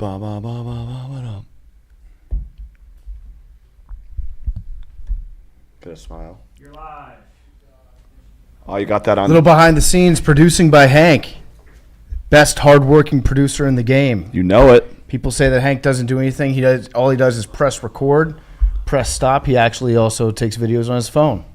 Ba, ba, ba, ba, ba, ba, da. Get a smile. You're live. Oh, you got that on. Little behind the scenes, producing by Hank. Best hardworking producer in the game. You know it. People say that Hank doesn't do anything. All he does is press record, press stop. He actually also takes videos on his phone.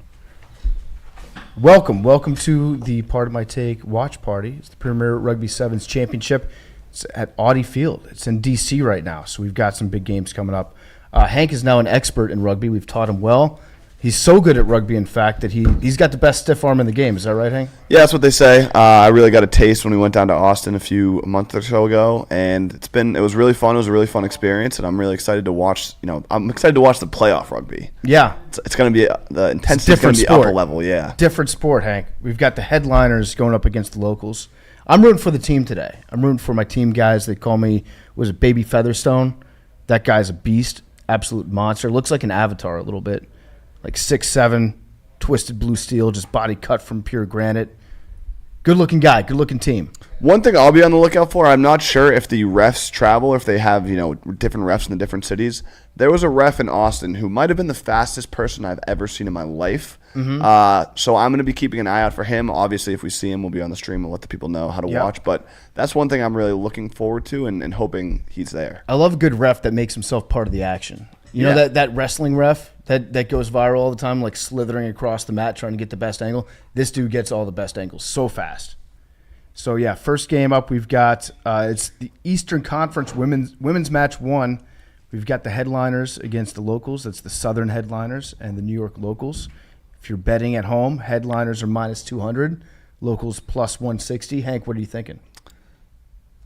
Welcome to the Part of My Take watch party. It's the Premier Rugby Sevens Championship. It's at Audi Field. It's in D.C. right now, so we've got some big games coming up. Hank is now an expert in rugby. We've taught him well. He's so good at rugby, in fact, that he's got the best stiff arm in the game. Is that right, Hank? Yeah, that's what they say. I really got a taste when we went down to Austin a month or so ago, and it was really fun. It was a really fun experience, and I'm really excited to watch. I'm excited to watch the playoff rugby. Yeah, it's going to be the intensity is going to be upper level. Yeah, different sport, Hank. We've got the headliners going up against the locals. I'm rooting for the team today. I'm rooting for my team guys. They call me Baby Featherstone. That guy's a beast, absolute monster. Looks like an avatar a little bit. Like 6'7", twisted blue steel, just body cut from pure granite. Good-looking guy, good-looking team. One thing I'll be on the lookout for, I'm not sure if the refs travel, if they have different refs in the different cities. There was a ref in Austin who might have been the fastest person I've ever seen in my life. Mm-hmm. So I'm going to be keeping an eye out for him. Obviously, if we see him, we'll be on the stream and let the people know how to watch. But that's one thing I'm really looking forward to and hoping he's there. I love a good ref that makes himself part of the action. You know that wrestling ref that goes viral all the time, like slithering across the mat trying to get the best angle? This dude gets all the best angles so fast. So, yeah, first game up, we've got it's the Eastern Conference women's match 1. We've got the headliners against the locals. That's the Southern headliners and the New York locals. If you're betting at home, headliners are minus 200, locals plus 160. Hank, what are you thinking?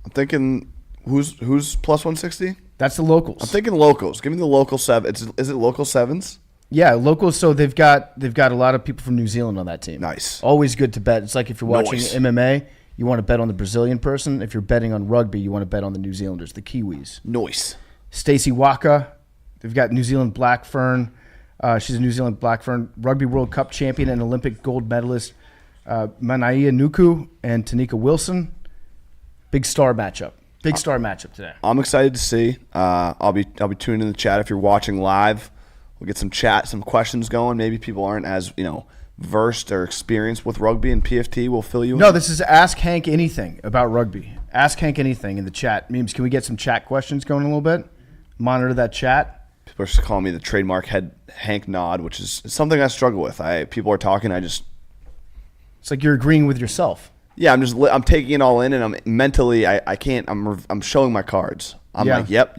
I'm thinking who's plus 160? That's the locals. I'm thinking locals. Give me the local seven. Is it local sevens? Yeah, locals. So they've got a lot of people from New Zealand on that team. Nice. Always good to bet. It's like if you're watching MMA, you want to bet on the Brazilian person. If you're betting on rugby, you want to bet on the New Zealanders, the Kiwis. Nice. Stacey Waka. They've got New Zealand Black Fern. She's a New Zealand Black Fern Rugby World Cup champion and Olympic gold medalist. Manaia Nuku and Tanika Wilson. Big star matchup. Big star matchup today. I'm excited to see. I'll be tuning in the chat if you're watching live. We'll get some questions going. Maybe people aren't as versed or experienced with rugby, and PFT will fill you in. No, this is Ask Hank Anything about rugby. Ask Hank Anything in the chat. Memes, can we get some chat questions going a little bit? Monitor that chat. People are just calling me the trademark head Hank nod, which is something I struggle with. People are talking, it's like you're agreeing with yourself. Yeah, I'm taking it all in, and I'm mentally I can't. I'm showing my cards. I'm like yep,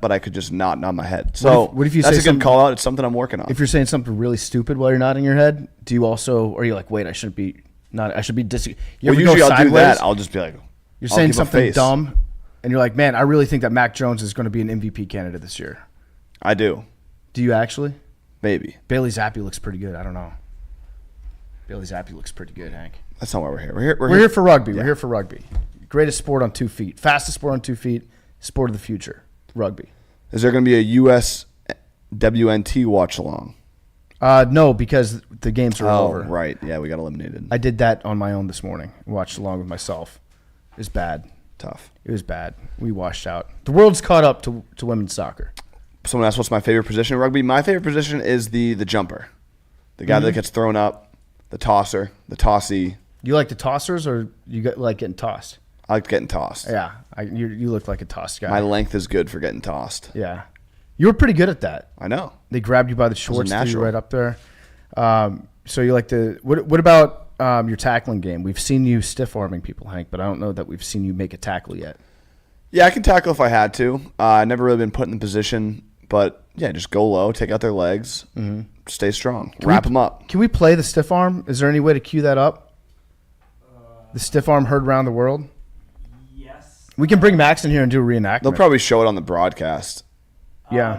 but I could just nod my head. So what if you that's say a good call out. It's something I'm working on. If you're saying something really stupid while you're nodding your head, do you also, or are you like, wait, I shouldn't be not. I should be usually I'll do that. I'll just be like, you're saying something dumb, and you're like, man, I really think that Mac Jones is going to be an MVP candidate this year. I do. Do you actually? Maybe. Bailey Zappi looks pretty good. I don't know. Bailey Zappi looks pretty good, Hank. That's not why we're here. We're here for rugby. Yeah. We're here for rugby. Greatest sport on 2 feet. Fastest sport on 2 feet. Sport of the future. Rugby. Is there going to be a US WNT watch along? No, because the games are over. Oh, right. Yeah, we got eliminated. I did that on my own this morning. Watched along with myself. It was bad. Tough. It was bad. We washed out. The world's caught up to women's soccer. Someone asked what's my favorite position in rugby. My favorite position is the jumper. The guy that gets thrown up, the tosser, the tossy. You like the tossers or you like getting tossed? I like getting tossed. Yeah. You look like a tossed guy. My length is good for getting tossed. Yeah. You were pretty good at that. I know. They grabbed you by the shorts, threw you right up there. So you like to – what about your tackling game? We've seen you stiff-arming people, Hank, but I don't know that we've seen you make a tackle yet. Yeah, I can tackle if I had to. I've never really been put in the position. But, yeah, just go low, take out their legs, stay strong, wrap them up. Can we play the stiff arm? Is there any way to cue that up? The stiff arm heard around the world? Yes. We can bring Max in here and do a reenactment. They'll probably show it on the broadcast. Yeah.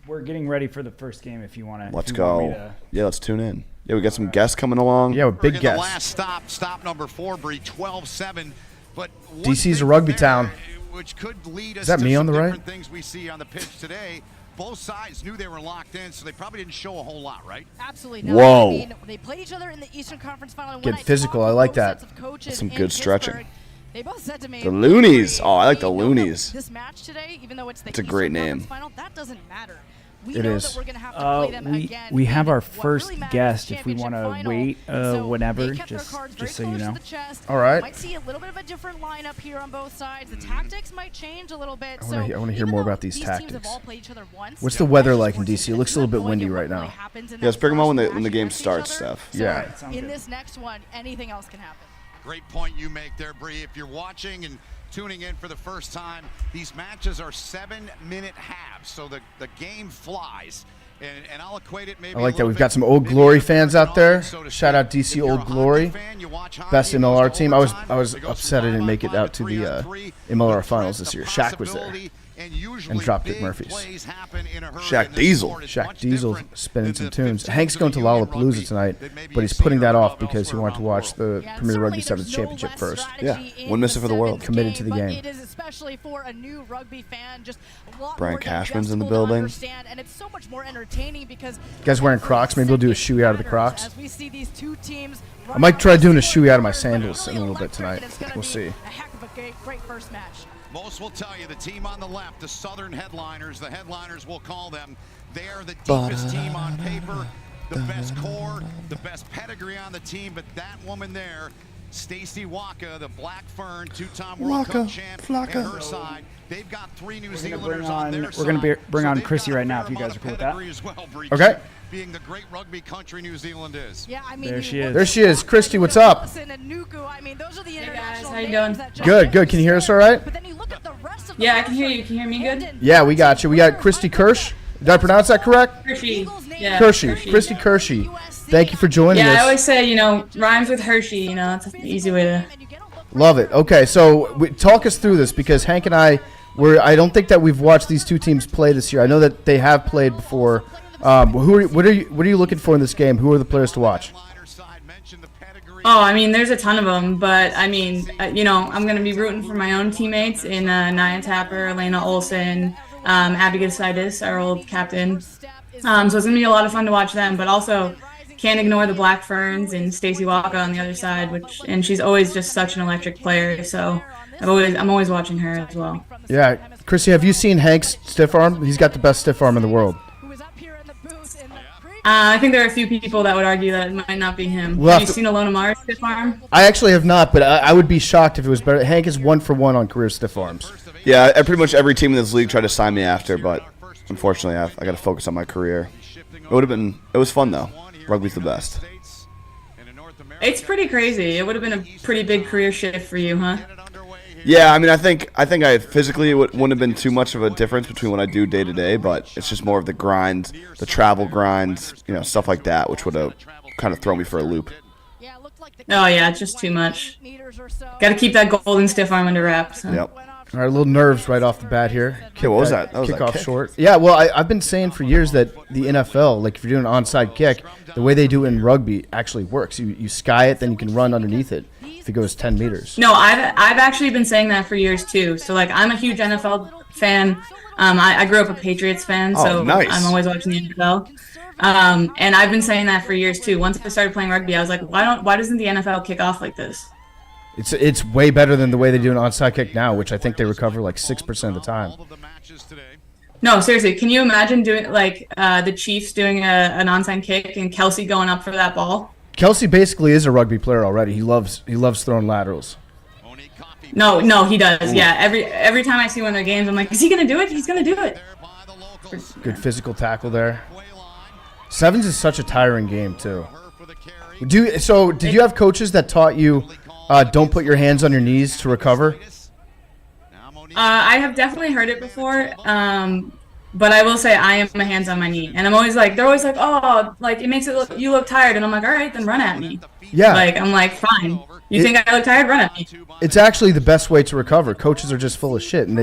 We're getting ready for the first game if you want to. Let's go. Yeah, let's tune in. Yeah, we got some guests coming along. Yeah, with big guests. The last stop number 4, Bree, 12-7. But DC's a rugby town. Which could lead us Is that me on the right? Things we see on the pitch today. Both sides knew they were locked in, so they probably didn't show a whole lot, right? Absolutely not. Whoa. I mean, they played each other in the Eastern Conference Final. Get physical. I like that. That's some good stretching. They both said to me, The Loonies. Oh, I like the "We know that Loonies. This match today, even though it's the It's a great Eastern name. Conference Final, that doesn't matter. We It know is. that we're gonna have to play them We again have in our what first really matters, guest the if we want to championship wait final. So whenever, they kept their cards just very so you close know. to the chest. All right. Might see a little bit of a different lineup here on both sides. The tactics might change a little bit. I wanna hear more about these Teams have tactics. all played each other once, What's the weather like in DC? It looks a little bit windy right now. Yeah, let's bring them on when the game starts, Steph. Yeah. Sounds In good. this next one, anything else can happen. Great point you make there, Bree. If you're watching and tuning in for the first time, these matches are 7-minute halves, so the game flies. And I'll equate it maybe I like a that. little We've got bit some Old maybe Glory a fans different out there. audience, so to Shout out speak. DC If you're Old a hockey Glory. fan, you watch hockey, Best it MLR goes team. to I was overtime, it goes upset I from didn't make it 5-on-5 out to the 3-on-3. MLR The finals threat, this year. the Shaq was there. possibility, and And usually Dropkick big Murphys. plays happen in a hurry, Shaq and this Diesel. sport is Shaq much Diesel different spinning than some the tunes. 15s Hank's of going to union Lollapalooza rugby tonight, that maybe but you he's see putting or that heard off of because he elsewhere wanted to around the watch the world. Premier Rugby Sevens Championship first. Yeah, one missing for the world. Committed to the game. It is especially for a new rugby fan, just a lot Brian more Cashman's in the digestible to building. understand, and it's so much more entertaining because You guys wearing Crocs? Maybe we'll do a shoey out of the Crocs. as we see these two teams I might try doing a shoey out of my but sandals really in a little bit electric, tonight. and it's gonna We'll be see. A heck of a great first match. Most will tell you the team on the left, the Southern Headliners, the Headliners will call them. They are the deepest team on paper, the best core, the best pedigree on the team. But that woman there, Stacey Waka, the Black Fern, two-time World Cup champ, at her side. They've got 3 New Zealanders on their side. We're gonna bring So on they've Kristi got right a now fair if you guys amount are cool of with that. pedigree as well, Bree, Okay. being the great rugby country New Zealand is. Yeah, I mean, There you she look is. There she is. Kristi, what's up? Wilson and Nuku, I mean, those are the Hey guys, international how you names doing? that just Good, good. Can you hear us all right? But then you look at the rest of the Yeah, I can roster. hear you. Can you hear me good? Hamden, Yeah, we got you. We got Kristi Kirshe. Did I pronounce that correct? Hershey. Yeah. Kirshe. Kristi Kirshe. Thank you for joining Yeah, I us. always say, rhymes with Hershey, that's an easy way to. Love it. Okay, so talk us through this because Hank and I I don't think that we've watched these two teams play this year. I know that they have played before. What are you looking for in this game? Who are the players to watch? Oh, I mean, there's a ton of them, but I mean, I'm going to be rooting for my own teammates in Nia Tapper, Elena Olsen, Abby Gasidis, our old captain. So it's going to be a lot of fun to watch them, but also can't ignore the Black Ferns and Stacey Waka on the other side, and she's always just such an electric player. So I'm always watching her as well. Yeah, Kristi, have you seen Hank's stiff arm? He's got the best stiff arm in the world. I think there are a few people that would argue that it might not be him. We'll Have have you to- seen Alona Mars stiff arm? I actually have not, but I would be shocked if it was better. Hank is 1 for 1 on career stiff arms. Yeah, pretty much every team in this league tried to sign me after, but unfortunately, I got to focus on my career. It was fun though. Rugby's the best. It's pretty crazy. It would have been a pretty big career shift for you, huh? Yeah, I mean, I think I physically it wouldn't have been too much of a difference between what I do day to day, but it's just more of the grind, the travel grind, stuff like that, which would have kind of thrown me for a loop. Oh yeah, it's just too much. Got to keep that golden stiff arm under wraps. Huh? Yep. All right, a little nerves right off the bat here. Okay, what was that? That was kick that off kick. short. Yeah, well, I've been saying for years that the NFL, like if you're doing an onside kick, the way they do it in rugby actually works. You sky it, then you can run underneath it if it goes 10 meters. No, I've actually been saying that for years too. So like, I'm a huge NFL fan. I grew up a Patriots fan, so Oh, nice. I'm always watching the NFL. And I've been saying that for years too. Once I started playing rugby, I was like, why doesn't the NFL kick off like this? It's way better than the way they do an onside kick now, which I think they recover like 6% of the time. No, seriously, can you imagine doing the Chiefs doing an onside kick and Kelsey going up for that ball? Kelsey basically is a rugby player already. He loves throwing laterals. No, he does. Yeah, every time I see one of their games, I'm like, is he gonna do it? He's gonna do it. Good physical tackle there. Sevens is such a tiring game too. Did you have coaches that taught you don't put your hands on your knees to recover? I have definitely heard it before, but I will say I am my hands on my knee, and I'm always like, they're always like, oh, like it makes you look tired, and I'm like, all right, then run at me. Yeah. Like I'm like, fine. You think I look tired? Run at me. It's actually the best way to recover. Coaches are just full of shit, and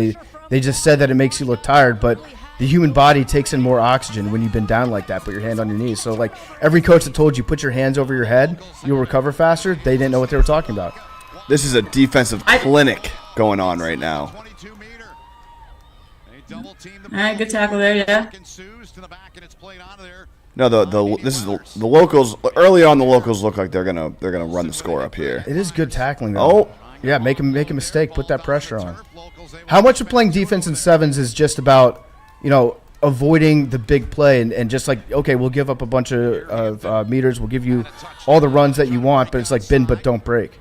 they just said that it makes you look tired, but the human body takes in more oxygen when you've been down like that. Put your hand on your knees. So like every coach that told you put your hands over your head, you'll recover faster. They didn't know what they were talking about. This is a defensive clinic going on right now. All right, good tackle there, yeah. No, the locals. Early on, the locals look like they're gonna run the score up here. It is good tackling though. Oh, Yeah, make a mistake, put that pressure on. How much of playing defense in sevens is just about, avoiding the big play and just like, okay, we'll give up a bunch of meters, we'll give you all the runs that you want, but it's like bend but don't break.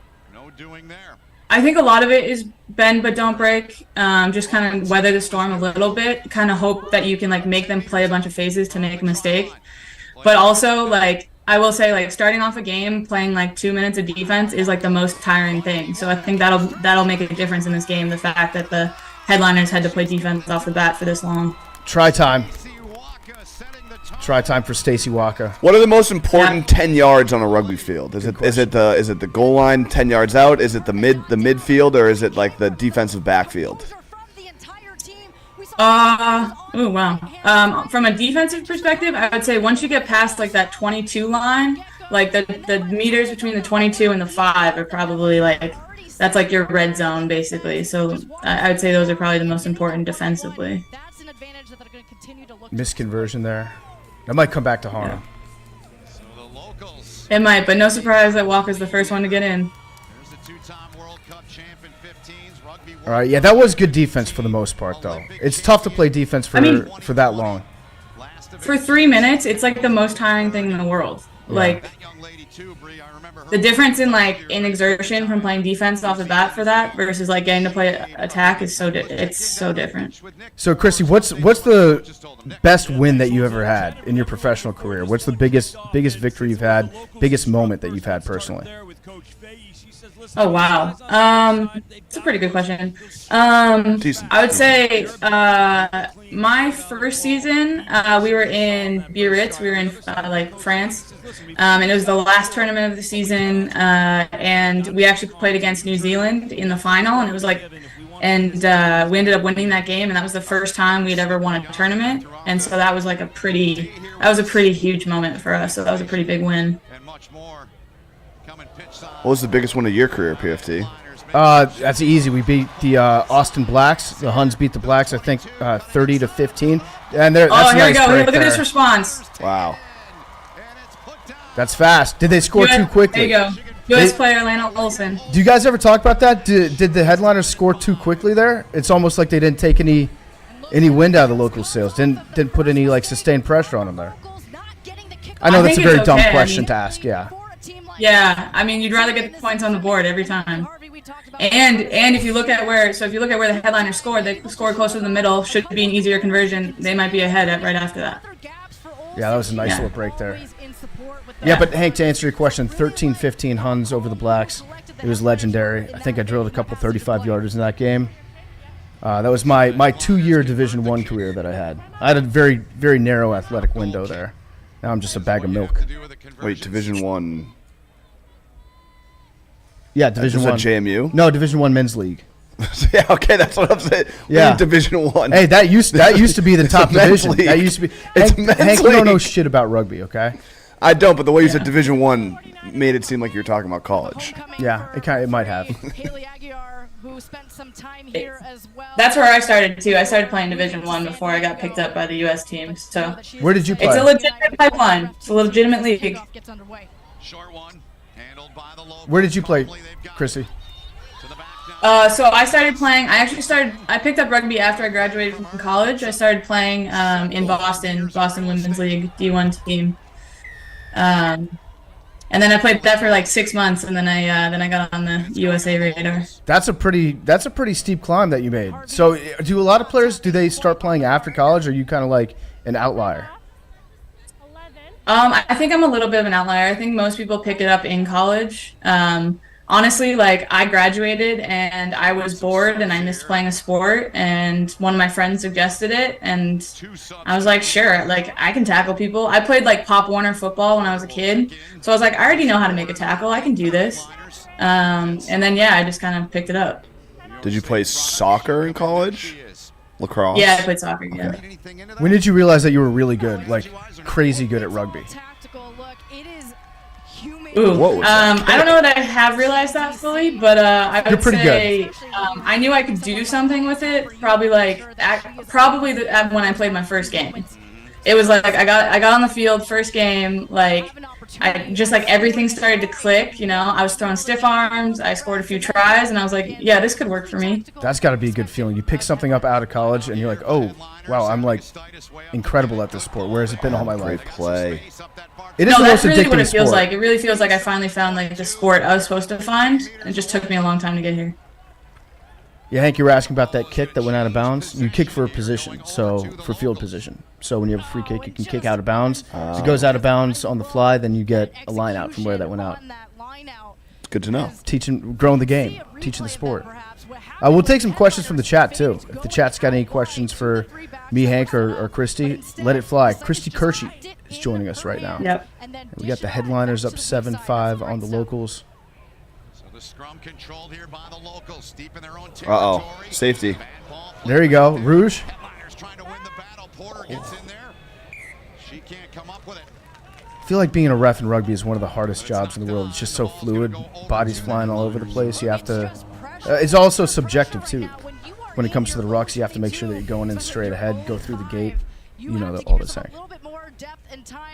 I think a lot of it is bend but don't break. Just kind of weather the storm a little bit. Kind of hope that you can like make them play a bunch of phases to make a mistake. But also, like, I will say, like, starting off a game playing like 2 minutes of defense is like the most tiring thing. So I think that'll make a difference in this game. The fact that the headliners had to play defense off the bat for this long. Try time for Stacey Waka. What are the most important 10 yards on a rugby field? Is it the goal line 10 yards out? Is it the midfield, or is it like the defensive backfield? Oh wow. From a defensive perspective, I would say once you get past like that 22 line, like the meters between the 22 and the 5 are probably like, that's like your red zone basically. So I would say those are probably the most important defensively. Misconversion there. That might come back to harm. Yeah. It might, but no surprise that Walker's the first one to get in. All right, yeah, that was good defense for the most part, though. It's tough to play defense for that long. For 3 minutes, it's like the most tiring thing in the world. Yeah. Like, the difference in exertion from playing defense off the bat for that versus like getting to play attack is it's so different. So, Kristi, what's the best win that you ever had in your professional career? What's the biggest victory you've had? Biggest moment that you've had personally? Oh wow, it's a pretty good question. I would say my first season we were in Biarritz. We were in France, and it was the last tournament of the season, and we actually played against New Zealand in the final, and it was we ended up winning that game, and that was the first time we'd ever won a tournament, and so that was a pretty huge moment for us. So that was a pretty big win. What was the biggest one of your career, PFT? That's easy. We beat the Austin Blacks. The Huns beat the Blacks, I think, 30-15. And here we go. Look at this response. Wow. That's fast. Did they score too quickly? There you go. U.S. player Lana Olsen. Do you guys ever talk about that? Did the headliners score too quickly there? It's almost like they didn't take any wind out of the local sails. Didn't put any sustained pressure on them there. I know that's a very dumb question to ask. Yeah. Yeah, I mean, you'd rather get the points on the board every time. And if you look at where the headliners scored, they scored closer to the middle. Should be an easier conversion. They might be ahead right after that. Yeah, that was a nice little break there. Yeah, but Hank, to answer your question, 13-15 Huns over the Blacks. It was legendary. I think I drilled a couple 35-yarders in that game. That was my 2-year Division I career that I had. I had a very, very narrow athletic window there. Now I'm just a bag of milk. Wait, Division I. Yeah, Division I. Is that JMU? No, Division I Men's League. Yeah, okay, that's what I'm saying. Yeah, Division I. Hey, that used to be the top division. That used to be. Hank, you don't know shit about rugby, okay? I don't, but the way you said Division I made it seem like you were talking about college. Yeah, it might have. Who spent some time here as well. That's where I started too. I started playing Division I before I got picked up by the U.S. team. So where did you play? It's a legitimate pipeline. It's a legitimate league. Where did you play, Kristi? So I started playing. I picked up rugby after I graduated from college. I started playing in Boston Women's League D1 team. And then I played that for 6 months, and then I got on the USA radar. That's a pretty steep climb that you made. So, do a lot of players do they start playing after college, or are you kind of like an outlier? I think I'm a little bit of an outlier. I think most people pick it up in college. Honestly, I graduated and I was bored and I missed playing a sport, and one of my friends suggested it, and I was like, sure, I can tackle people. I played Pop Warner football when I was a kid, so I was like, I already know how to make a tackle. I can do this. And then I just kind of picked it up. Did you play soccer in college? Lacrosse? Yeah, I played soccer. Yeah. When did you realize that you were really good, crazy good at rugby? Ooh, I don't know that I have realized that fully, but I would say I knew I could do something with it. Probably when I played my first game. it was like I got on the field first game, like I just like everything started to click, you know. I was throwing stiff arms, I scored a few tries, and I was like, yeah, this could work for me. That's got to be a good feeling. You pick something up out of college, and you're like, oh, wow, I'm like incredible at this sport. Where has it been all my life? Great play. It is No, the most that's really what addicting it feels sport. like. It really feels like I finally found like the sport I was supposed to find. It just took me a long time to get here. Yeah, Hank, you were asking about that kick that went out of bounds. You kick for a position, so for field position. So when you have a free kick, you can kick out of bounds. If it goes out of bounds on the fly, then you get a line out from where that went out. It's good to know. Growing the game, teaching the sport. We'll take some questions from the chat, too. If the chat's got any questions for me, Hank, or Kristi, let it fly. Kristi Kirshe is joining us right now. Yep. We got the headliners up 7-5 on the locals. Uh-oh. Safety. There you go. Rouge. I feel like being a ref in rugby is one of the hardest jobs in the world. It's just so fluid. Bodies flying all over the place. You have to... it's also subjective, too. When it comes to the rucks, you have to make sure that you're going in straight ahead, go through the gate. You know all the saying.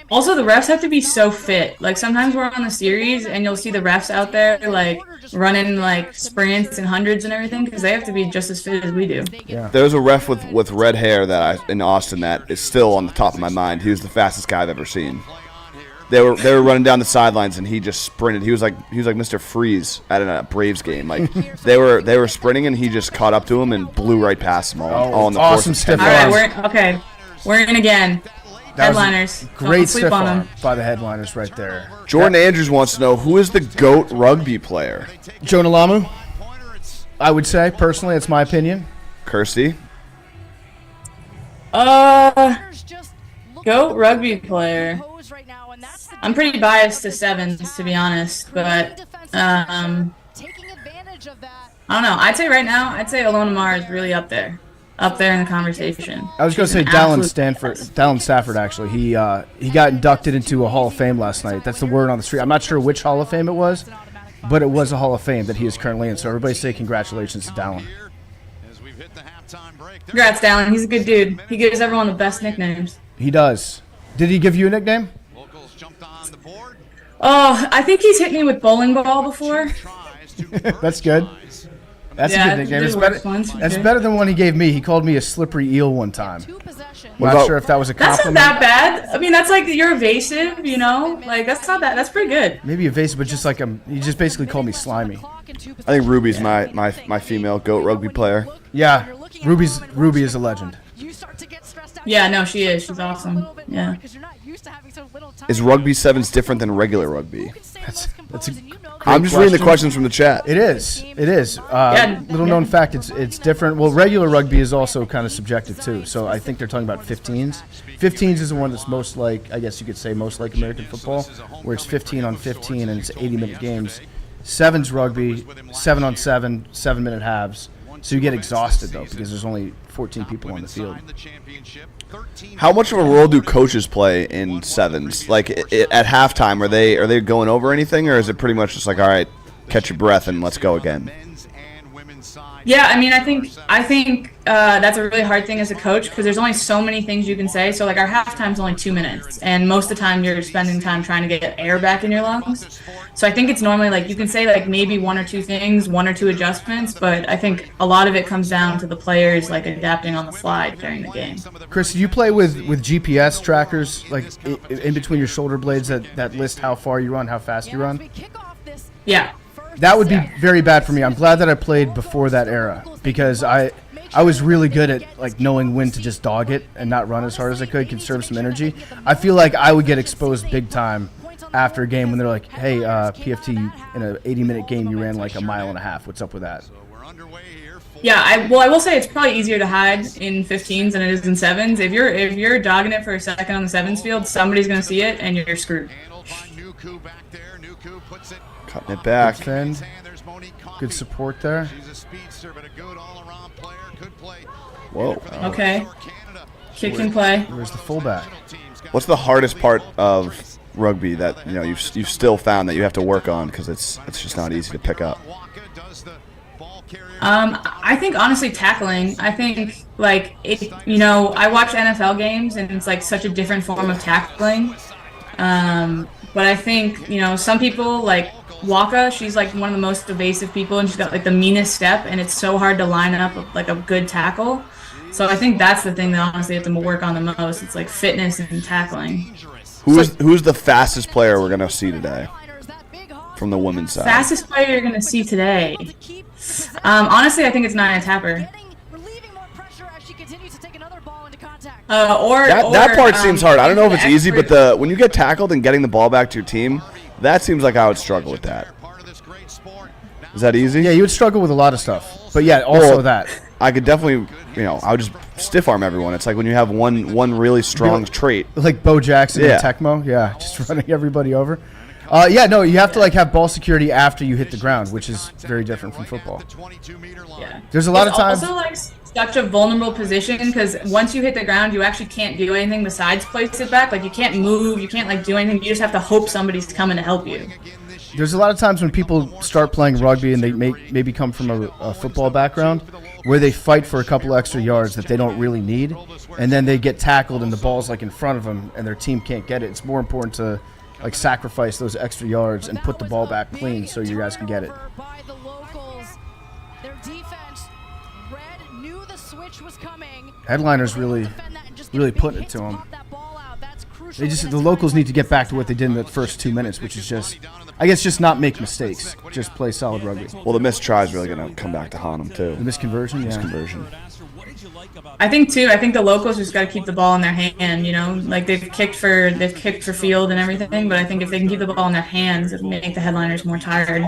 Also, the refs have to be so fit. Like, sometimes we're on the series, and you'll see the refs out there, like, running, like, sprints and hundreds and everything, because they have to be just as fit as we do. Yeah. There's a ref with red hair in Austin that is still on the top of my mind. He was the fastest guy I've ever seen. They were running down the sidelines, and he just sprinted. He was like Mr. Freeze at a Braves game. Like they were sprinting, and he just caught up to him and blew right past them all in the awesome course of stiff 10 arm. All right, we're in again. That was a Headliners. Great Don't sleep stiff on arm them. by the headliners right there. Jordan Andrews wants to know, who is the GOAT rugby player? Jonah Lamu, I would say, personally, it's my opinion. Kirsty? Goat rugby player. I'm pretty biased to sevens, to be honest, but I don't know. I'd say right now, Alona Mar is really up there in the conversation. I was going to say Dallin Stafford, actually. He got inducted into a Hall of Fame last night. That's the word on the street. I'm not sure which Hall of Fame it was, but it was a Hall of Fame that he is currently in. So everybody say congratulations to Dallin. Congrats, Dallin. He's a good dude. He gives everyone the best nicknames. He does. Did he give you a nickname? Oh, I think he's hit me with bowling ball before. That's good. That's a good nickname. That's better than one he gave me. He called me a slippery eel one time. I'm not sure if that was a compliment. That's not that bad. I mean, that's like, you're evasive, you know? Like, that's not that. That's pretty good. Maybe evasive, but just like he just basically called me slimy. I think Ruby's my female GOAT rugby player. Yeah, Ruby is a legend. Yeah, no, she is. She's awesome. Yeah. Is rugby sevens different than regular rugby? That's a I'm just reading the questions from the chat. It is. Little known fact, it's different. Well, regular rugby is also kind of subjective too. So I think they're talking about 15s. 15s is the one that's most like, I guess you could say, most like American football, where it's 15 on 15 and it's 80-minute games. Sevens rugby, 7 on 7, 7-minute halves. So you get exhausted though because there's only 14 people on the field. How much of a role do coaches play in sevens? Like at halftime, are they going over anything, or is it pretty much just like, all right, catch your breath and let's go again? Yeah, I mean, I think that's a really hard thing as a coach because there's only so many things you can say. So like our halftime's only 2 minutes, and most of the time you're spending time trying to get air back in your lungs. So I think it's normally like you can say like maybe 1 or 2 things, 1 or 2 adjustments, but I think a lot of it comes down to the players like adapting on the fly during the game. Chris, do you play with GPS trackers like in between your shoulder blades that list how far you run, how fast you run? Yeah. That would be very bad for me. I'm glad that I played before that era because I was really good at like knowing when to just dog it and not run as hard as I could, conserve some energy. I feel like I would get exposed big time after a game when they're like, hey, PFT, in an 80-minute game you ran like a mile and a half. What's up with that? Yeah, I will say it's probably easier to hide in 15s than it is in 7s. If you're dogging it for a second on the 7s field, somebody's going to see it and you're screwed. Cutting it back. Good fend. Good support there. Whoa. Okay. Kick and play. Where's the fullback? What's the hardest part of rugby that you've still found that you have to work on because it's just not easy to pick up? I think honestly tackling. I think like I watch NFL games and it's like such a different form of tackling. But I think some people like Waka. She's like one of the most evasive people, and she's got like the meanest step, and it's so hard to line up like a good tackle. So I think that's the thing that honestly have to work on the most. It's like fitness and tackling. Who's the fastest player we're gonna see today from the women's side? Fastest player you're gonna see today. Honestly, I think it's Nia Tapper. That part seems hard. I don't know if it's easy, but when you get tackled and getting the ball back to your team, that seems like I would struggle with that. Is that easy? Yeah, you would struggle with a lot of stuff. But yeah, also that. I could definitely, I would just stiff arm everyone. It's like when you have one really strong trait. Like Bo Jackson and Tecmo. Yeah, just running everybody over. You have to like have ball security after you hit the ground, which is very different from football. Yeah. There's a lot of times. Also like such a vulnerable position because once you hit the ground, you actually can't do anything besides place it back. Like you can't move, you can't like do anything. You just have to hope somebody's coming to help you. There's a lot of times when people start playing rugby and they maybe come from a football background where they fight for a couple extra yards that they don't really need, and then they get tackled and the ball's like in front of them and their team can't get it. It's more important to like sacrifice those extra yards and put the ball back clean so you guys can get it. Headliners really putting it to them. The locals need to get back to what they did in the first 2 minutes, which is just not make mistakes, just play solid rugby. Well, the missed try is really going to come back to haunt them too. The misconversion, yeah. Misconversion. I think the locals just got to keep the ball in their hand. Like they've kicked for field and everything, but I think if they can keep the ball in their hands, it make the headliners more tired.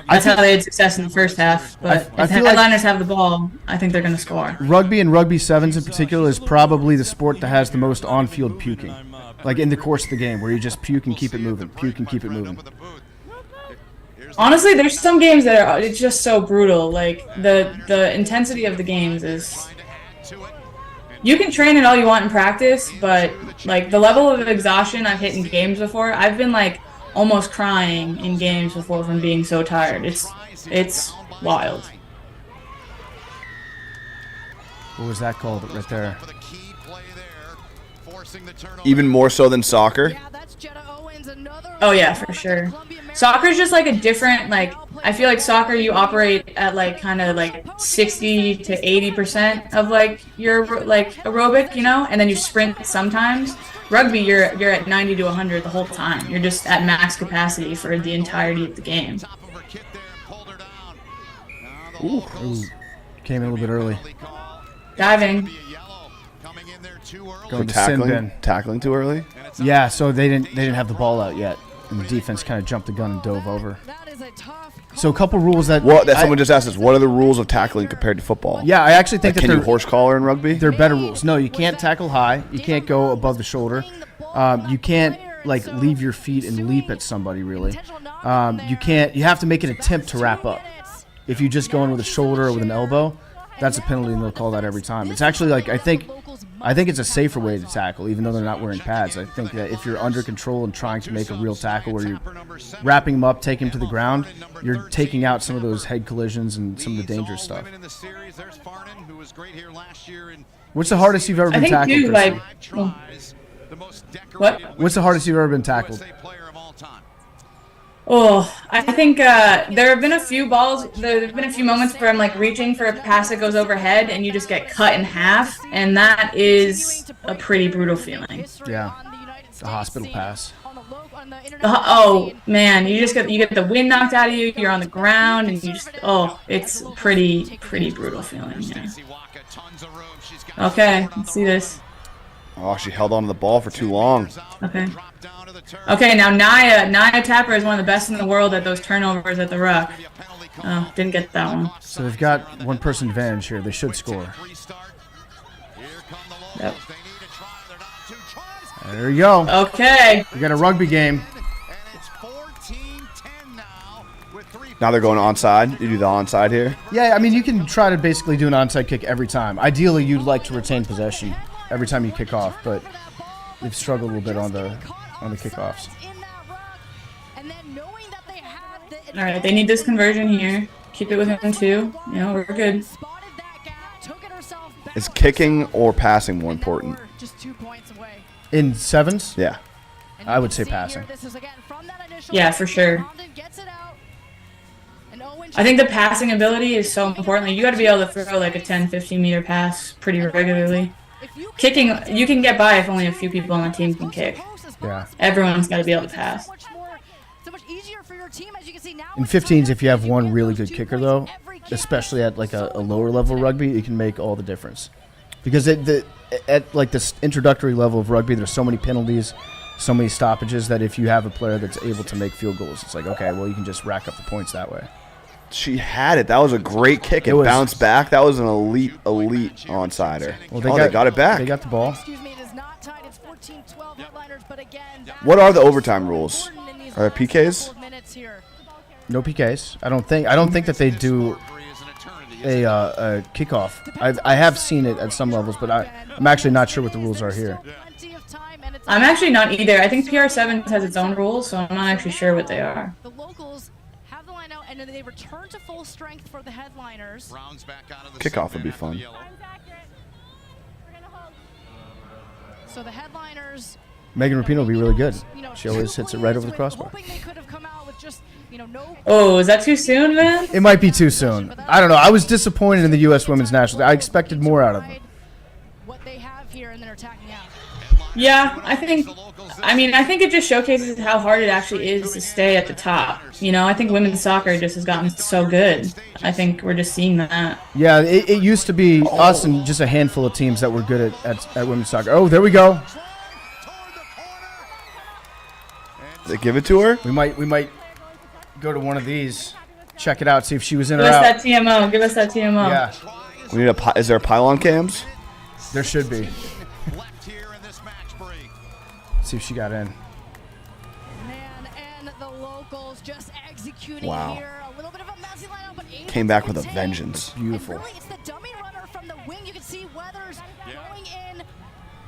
That's how they had success in the first half. But if the headliners have the ball, I think they're going to score. Rugby and rugby sevens in particular is probably the sport that has the most on-field puking, like in the course of the game, where you just puke and keep it moving, puke and keep it moving. Honestly, there's some games that it's just so brutal. Like the intensity of the games is. You can train it all you want in practice, but like the level of exhaustion I've hit in games before, I've been like almost crying in games before from being so tired. It's wild. What was that called right there? Even more so than soccer? Oh yeah, for sure. Soccer is just like a different, like, I feel like soccer you operate at like kind of like 60 to 80% of like your like aerobic, and then you sprint sometimes. Rugby, you're at 90 to 100 the whole time. You're just at max capacity for the entirety of the game. Ooh. Came in a little bit early. Diving. Going to tackling too early? Yeah, so they didn't have the ball out yet, and the defense kind of jumped the gun and dove over. So a couple rules that someone just asked us, what are the rules of tackling compared to football? Yeah, I actually think can you horse collar in rugby? They're better rules. No, you can't tackle high. You can't go above the shoulder. You can't like leave your feet and leap at somebody really. You have to make an attempt to wrap up. If you just go in with a shoulder or with an elbow, that's a penalty, and they'll call that every time. It's actually like I think it's a safer way to tackle, even though they're not wearing pads. I think that if you're under control and trying to make a real tackle where you're wrapping them up, taking them to the ground, you're taking out some of those head collisions and some of the dangerous stuff. What's the hardest you've ever been tackled? What's the hardest you've ever been tackled? Oh, I think there have been a few moments where I'm like reaching for a pass that goes overhead and you just get cut in half, and that is a pretty brutal feeling. Yeah, the hospital pass. Oh man, you get the wind knocked out of you. You're on the ground, and it's pretty brutal feeling. Yeah. Okay, let's see this. Oh, she held on to the ball for too long. Okay, now Nia Tapper is one of the best in the world at those turnovers at the ruck. Oh, didn't get that one. So they've got one person advantage here. They should score. Yep. There you go. Okay. We got a rugby game. Now they're going onside. You do the onside here? Yeah, I mean, you can try to basically do an onside kick every time. Ideally, you'd like to retain possession every time you kick off, but they've struggled a little bit on the kickoffs. And then knowing that they had the All right, they need this conversion here. Keep it within 2. You know, we're good. spotted that gap, took it herself back. Is kicking or passing more And now important? we're just 2 points away. In sevens, Yeah. And I you would can say see here, passing. this is again from that initial Yeah, for sure. Condon gets it out. And Owen I think the passing ability is so important. Like, you got to be able to throw like a 10, 15 meter pass pretty regularly. if you Kicking, you can get by if only a few people on the team can kick. Yeah. Everyone's got to be able to pass. So much easier for your team, as you can see now. in 15s, if you have one really good kicker though, especially at like a lower level rugby, it can make all the difference. Because at like this introductory level of rugby, there's so many penalties, so many stoppages that if you have a player that's able to make field goals, it's like, okay, well, you can just rack up the points that way. She had it. That was a great kick. It was- bounced back. That was an elite onside. Well, They got it back. They got the ball. Excuse me, it is not tied. It's 14-12 headliners, but again, that What are the is overtime so rules? important in these Are there last PKs? couple of minutes here. No PKs. I don't think that they do a kickoff. I have seen it at some levels, but I'm actually not sure what the rules are here. Plenty of time, and it's I'm actually not either. I think PR7 has its own rules, so I'm not actually sure what they are. the locals have the line out, and then they return to full strength for the headliners. Kickoff would be fun. So the headliners. Megan Rapinoe will be really good. You know, She always hits it right over the crossbar. hoping they could have come out with just, no. Oh, is that too soon, man? It might be too soon. I don't know. I was disappointed in the U.S. women's national. I expected more out of them. What they have here, and then attacking out. Yeah, I think it just showcases how hard it actually is to stay at the top. You know, I think women's soccer just has gotten so good. I think we're just seeing that. Yeah, it used to be us and just a handful of teams that were good at women's soccer. Oh, there we go. They give it to her? We might go to one of these. Check it out. See if she was in or Give us out. that TMO. Give us that TMO. Yeah, We need is there pylon cams? there should be. See if she got in. Man, and the locals just executing Wow. here. A little bit of a messy lineup, but able Came back to with a contain. vengeance. Beautiful. And really, it's the dummy runner from the wing. You can see Weathers going in,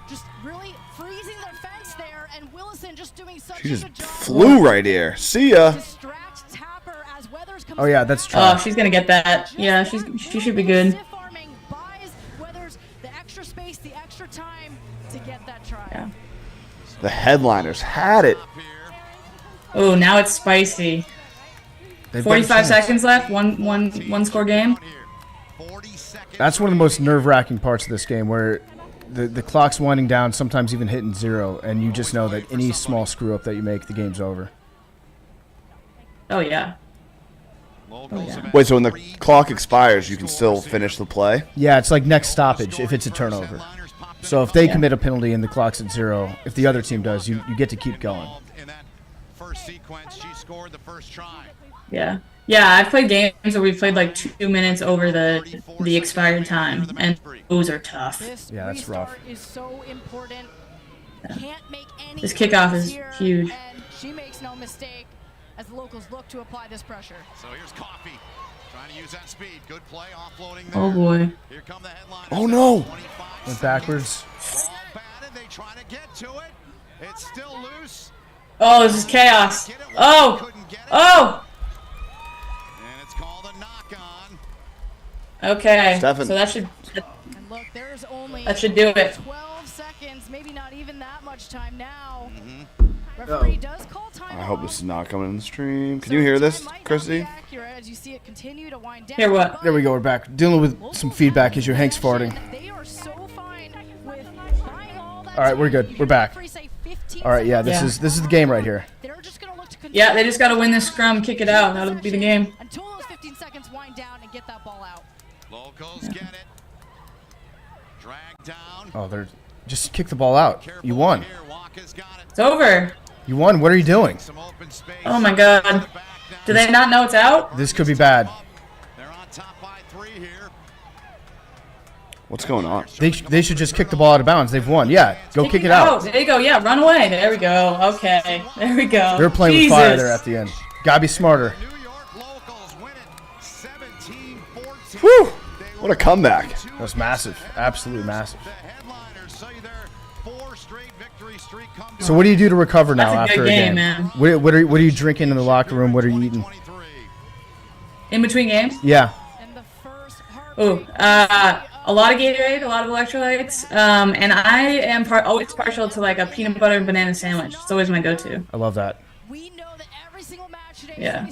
just really freezing the fence there, and Willison just doing such She a just good job. flew right here. See ya. Distract Tapper as Weathers comes Oh yeah, that's true. Oh, she's gonna get that. Yeah, she should be good. Stiff arming, buys Weathers the extra space, the extra time to get that try. Yeah. The headliners had it. Oh, now it's spicy. They've got a 45 chance. seconds left. One score game. That's one of the most nerve-wracking parts of this game, where the clock's winding down, sometimes even hitting 0, and you just know that any small screw-up that you make, the game's over. Oh yeah. Wait, so when the clock expires, you can still finish the play? Yeah, it's like next stoppage if it's a turnover. So if they commit a penalty and the clock's at 0, if the other team does, you get to keep going. In that first sequence, she scored the first try. Yeah. Yeah, I've played games where we've played like 2 minutes over the expired time, and those are tough. This Yeah, that's rough. restart is so important. Can't make any This kickoff is here, huge. And she makes no mistake as the locals look to apply this pressure. So here's Coffey trying to use that speed. Good play, offloading there. Oh boy. Here come the headliners. Oh, no. 25 Went backwards. All batted. They trying to get to it. It's still loose. Oh, this is chaos. Get it. Oh. Couldn't get it. Oh. And it's called a knock on. Okay. Stefan. So that should. And look, there's only That should do it. 12 seconds, maybe not even that much time now. Mm-hmm. Referee does call time. I hope this is not coming in the stream. Can you hear this, Kristi? As you see it continue to wind down. Hear what? There we go, we're back. Dealing with some feedback as your Hank's farting. They are so fine with buying all that All right, we're time. good. We're back. Referee say 15 All right, yeah, this seconds. is the game right here. They're just gonna look to continue Yeah, they just got to win this scrum, kick it out. That'll be the game. until those 15 seconds wind down and get that ball out. Locals get it. Drag down. Oh, they're just kick the ball out. Careful You won. here. Walker's got it. It's over. You won. What are you doing? Some open space. Oh my God. Back now. Do they not know it's out? This could be bad. They're on top by 3 here. What's going on? They should just kick the ball out of bounds. They've won. Yeah, go kick it out. There you go. Yeah, run away. There we go. Okay. There we go. They're playing Jesus. with fire there at the end. Gotta be smarter. New York locals win it 17-14. Whew! What a comeback. That was massive. Absolutely massive. The headliners say their 4 straight victory streak. So what do you do to recover now That's a after good a game, game? man. What are you drinking in the locker room? What are you eating? In between games? Yeah. Oh, a lot of Gatorade, a lot of electrolytes, and I am always partial to like a peanut butter and banana sandwich. It's always my go-to. I love that. Yeah.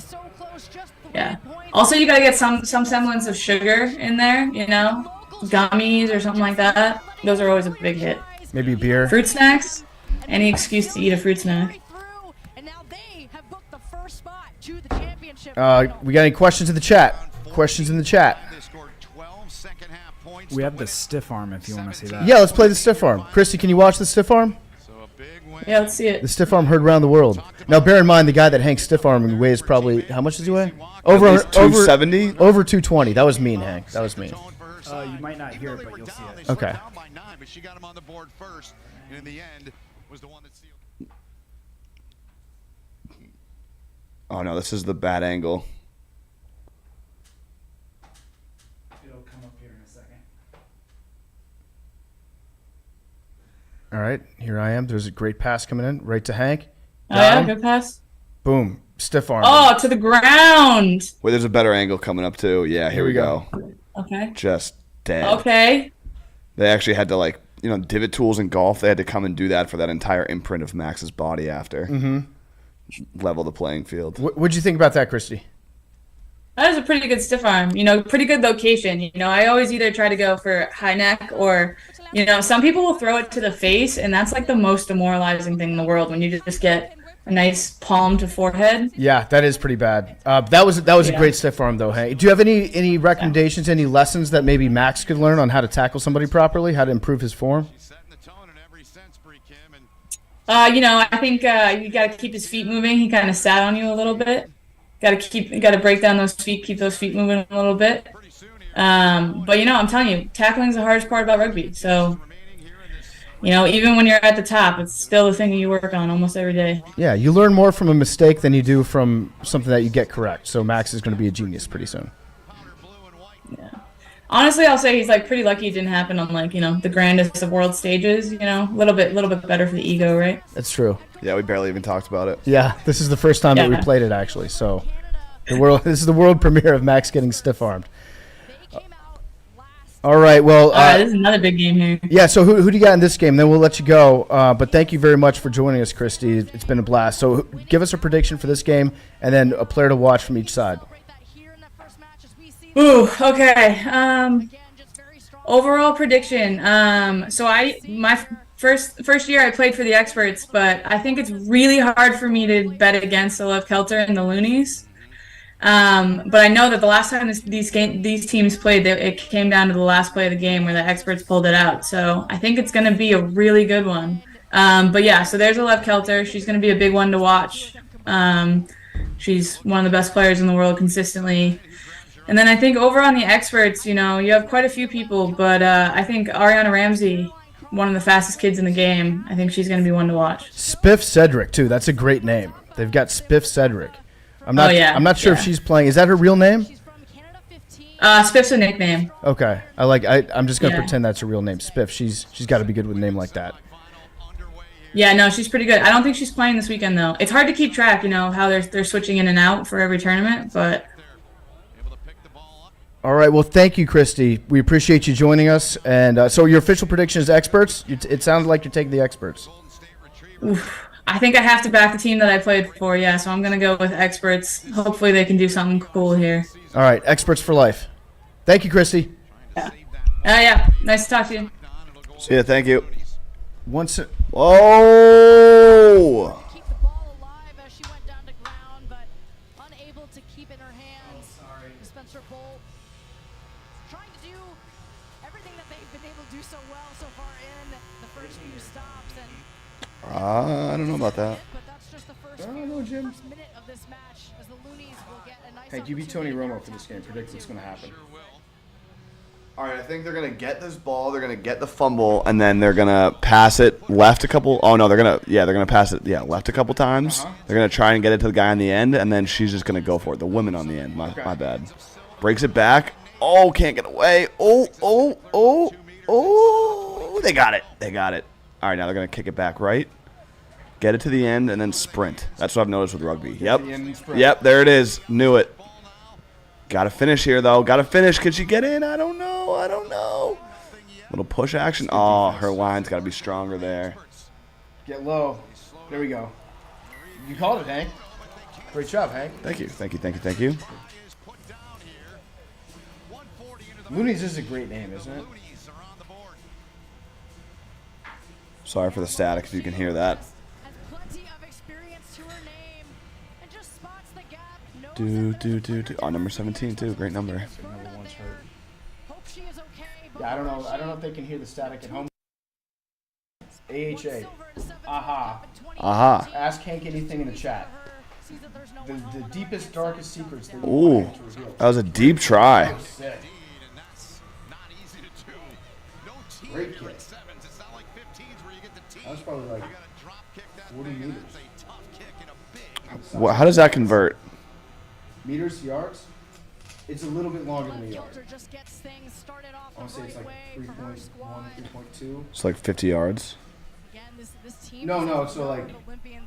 Yeah. Also, you gotta get some semblance of sugar in there, you know, gummies or something like that. Those are always a big hit. Maybe beer. Fruit snacks. Any excuse to eat a fruit snack. We got any questions in the chat? Questions in the chat. We have the stiff arm if you want to see that. Yeah, let's play the stiff arm. Kristi, can you watch the stiff arm? Yeah, let's see it. The stiff arm heard around the world. Now, bear in mind, the guy that Hank's stiff arm weighs probably, how much does he weigh? Over 270? Over 220. That was mean, Hank. That was mean. You might not hear it, but you'll see it. Okay. Oh, no, this is the bad angle. It'll come up here in a second. All right, here I am. There's a great pass coming in, right to Hank. Oh, yeah, good pass. Boom, stiff arm. Oh, to the ground. Wait, there's a better angle coming up, too. Yeah, here we go. Okay. Just dead. Okay. They actually had to, like, you know, divot tools in golf. They had to come and do that for that entire imprint of Max's body after. Mm-hmm. Level the playing field. What'd you think about that, Kristi? That was a pretty good stiff arm. You know, pretty good location. You know, I always either try to go for high neck or, you know, some people will throw it to the face, and that's like the most demoralizing thing in the world when you just get a nice palm to forehead. Yeah, that is pretty bad. That was a great stiff arm, though, Hank. Do you have any recommendations, any lessons that maybe Max could learn on how to tackle somebody properly, how to improve his form? You know, I think you got to keep his feet moving. He kind of sat on you a little bit. Got to break down those feet, keep those feet moving a little bit. But you know, I'm telling you, tackling is the hardest part about rugby. So, you know, even when you're at the top, it's still the thing that you work on almost every day. Yeah, you learn more from a mistake than you do from something that you get correct. So Max is going to be a genius pretty soon. Yeah. Honestly, I'll say he's like pretty lucky it didn't happen on like, you know, the grandest of world stages. You know, a little bit better for the ego, right? That's true. Yeah, we barely even talked about it. Yeah, this is the first time that we played it actually. So, this is the world premiere of Max getting stiff armed. All right, well, this is another big game here. Yeah, so who do you got in this game? Then we'll let you go. But thank you very much for joining us, Kristi. It's been a blast. So give us a prediction for this game, and then a player to watch from each side. Ooh, okay. Overall prediction. So my first year I played for the experts, but I think it's really hard for me to bet against the Love Kelter and the Loonies. But I know that the last time these teams played, it came down to the last play of the game where the experts pulled it out. So I think it's going to be a really good one. But yeah, so there's a Love Kelter. She's going to be a big one to watch. She's one of the best players in the world consistently. And then I think over on the experts, you know, you have quite a few people, but I think Ariana Ramsey, one of the fastest kids in the game, I think she's going to be one to watch. Spiff Cedric, too. That's a great name. They've got Spiff Cedric. I'm not sure if she's playing. Is that her real name? Spiff's a nickname. Okay. I'm just going to pretend that's her real name. Spiff. She's got to be good with a name like that. Yeah, no, she's pretty good. I don't think she's playing this weekend, though. It's hard to keep track, you know, how they're switching in and out for every tournament, but... All right. Well, thank you, Kristi. We appreciate you joining us. And so your official prediction is experts? It sounds like you're taking the experts. Oof. I think I have to back the team that I played for, yeah, so I'm going to go with experts. Hopefully they can do something cool here. All right. Experts for life. Thank you, Kristi. Yeah. Yeah. Nice to talk to you. See ya. Thank you. Whoa! Keep the ball alive as she went down to ground, but unable to keep it in her hands. Spencer Bolt trying to do everything that they've been able to do so well so far in the first few stops. And I don't know about that. but that's just the first I don't know, Jim. first minute of this match as the Loonies will get a nice Hey, you beat Tony opportunity Romo for this game. Predict what's going to happen. All right, I think they're going to get this ball, they're going to get the fumble, and then they're going to pass it left a couple. Oh, no, they're going to pass it, left a couple times. They're going to try and get it to the guy on the end, and then she's just going to go for it. The woman on the end, my bad. Breaks it back. Oh, can't get away. Oh, they got it. All right, now they're going to kick it back right. Get it to the end and then sprint. That's what I've noticed with rugby. Yep. the end and sprint. Yep, there it is. Knew it. Got to finish here, though. Got to finish. Can she get in? I don't know. Little push action. Oh, her line's got to be stronger there. Get low. There we go. You called it, Hank. Great job, Hank. Thank you. Looney's is a great name, isn't it? Sorry for the static if you can hear that. Has plenty of experience to her name and just spots the gap. Do. Oh, number 17 too. Great number. Number one's hurt. Hope she is okay. Yeah, I don't know if they can hear the static at home. AHA. Aha. Aha. Ask Hank anything in the chat. The deepest, darkest secrets that you Ooh, want to reveal. that was a deep try. Sick. Great kick. That was probably like 40 meters. How does that convert? Meters, yards? It's a little bit longer than a yard. I I want to say it's like 3.1, 3.2. It's like 50 yards. No, so like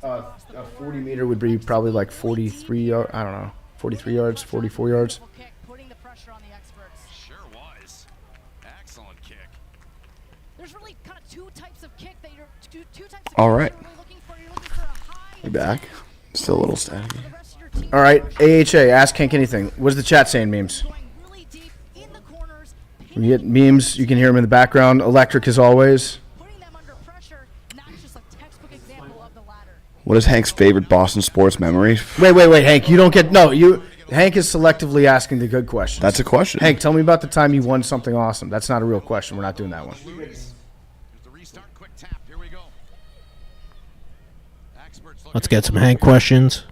a 40 meter would be probably like 43 yards. I don't know, 43 yards, 44 yards. Sure was. Excellent kick. There's really kind of two types of kick that you're two types of All kick right. that you're really looking for. You're looking for a high We're back. Still a little staticky. the rest of your team All right, AHA, ask Hank anything. What's the chat saying, memes? going really deep in the corners, We get memes. You can hear them in the background. Electric as always. putting them under pressure. Not just a textbook example of the latter. What is Hank's favorite Boston sports memory? Wait, Hank. You don't get Hank is selectively asking the good questions. That's a question. Hank, tell me about the time you won something awesome. That's not a real question. We're not doing that one. Here's the restart. Quick tap. Here we go. Experts Let's get some Hank questions.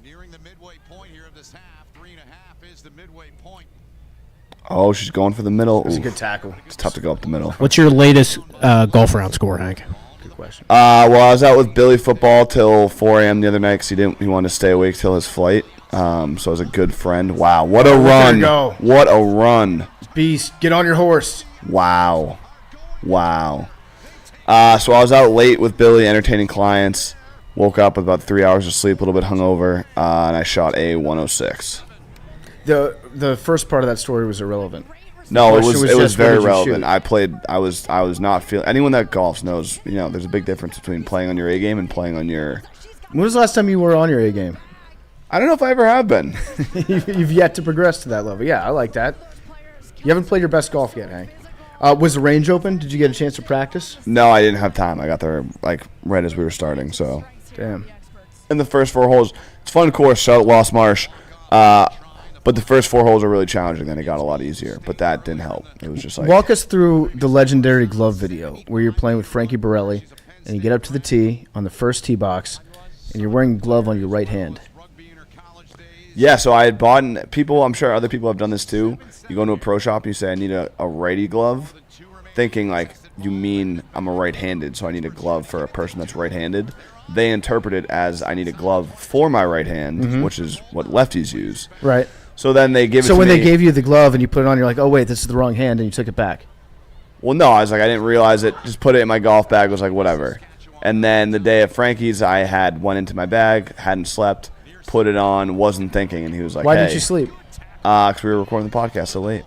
nearing the midway point here of this half. 3.5 is the midway point. Oh, she's going for the middle. That's a Ooh, good tackle. it's tough to go up the middle. What's your latest golf round score, Hank? Good question. Well, I was out with Billy football till 4 a.m. the other night because he wanted to stay awake till his flight. So I was a good friend. Wow, what a There run! you go. What a run! Beast, get on your horse. Wow. So I was out late with Billy entertaining clients. Woke up with about 3 hours of sleep, a little bit hungover, and I shot a 106. The first part of that story was irrelevant. No, it Question was just, very what did you relevant. shoot? I was not feeling. Anyone that golfs knows, there's a big difference between playing on your A game and playing on your. When was the last time you were on your A game? I don't know if I ever have been. You've yet to progress to that level. Yeah, I like that. You haven't played your best golf yet, Hank. Was the range open? Did you get a chance to practice? No, I didn't have time. I got there right as we were starting. So Damn. in the first 4 holes, it's a fun course. Shout out Lost Marsh. But the first 4 holes are really challenging. Then it got a lot easier. But that didn't help. It was just like Walk us through the legendary glove video where you're playing with Frankie Borelli, and you get up to the tee on the first tee box, and you're wearing a glove on your right hand. Yeah, so I had bought, and people, I'm sure other people have done this too. You go into a pro shop and you say, I need a righty glove, thinking like you mean I'm a right-handed, so I need a glove for a person that's right-handed. They interpret it as I need a glove for my right hand, which is what lefties use. Right. So then they give it to So when me. they gave you the glove and you put it on, you're like, oh, wait, this is the wrong hand, and you took it back. Well, no, I was like, I didn't realize it. Just put it in my golf bag. Was like, whatever. And then the day at Frankie's, I had went into my bag, hadn't slept, put it on, wasn't thinking, and he was like, Why hey. didn't you sleep? Because we were recording the podcast so late.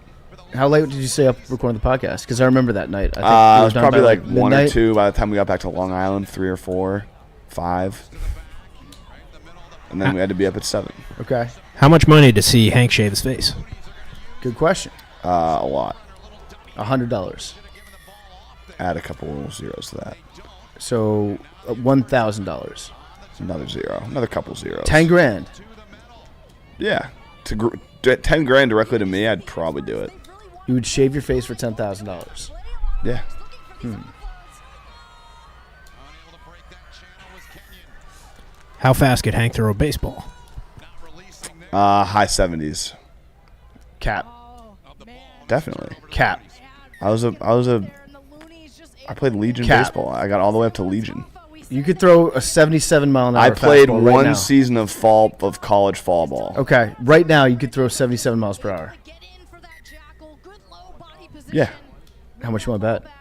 How late did you stay up recording the podcast? Because I remember that night. I think It we were was done probably by, like 1 or midnight. 2 by the time we got back to Long Island, 3 or 4, 5. And then we had to be up at 7. Okay. How much money to see Hank shave his face? Good question. A lot. $100. Add a couple little zeros to that. So $1,000. Another zero. Another couple zeros. 10 grand. Yeah. 10 grand directly to me, I'd probably do it. You would shave your face for $10,000. Yeah. How fast could Hank throw a baseball? High 70s. Cap. Definitely. Cap. I played Legion Cap. baseball. I got all the way up to Legion. You could throw a 77 mile an hour I played fastball right one now. season of college fall ball. Okay, right now you could throw 77 miles per hour. Yeah. How much you want to bet?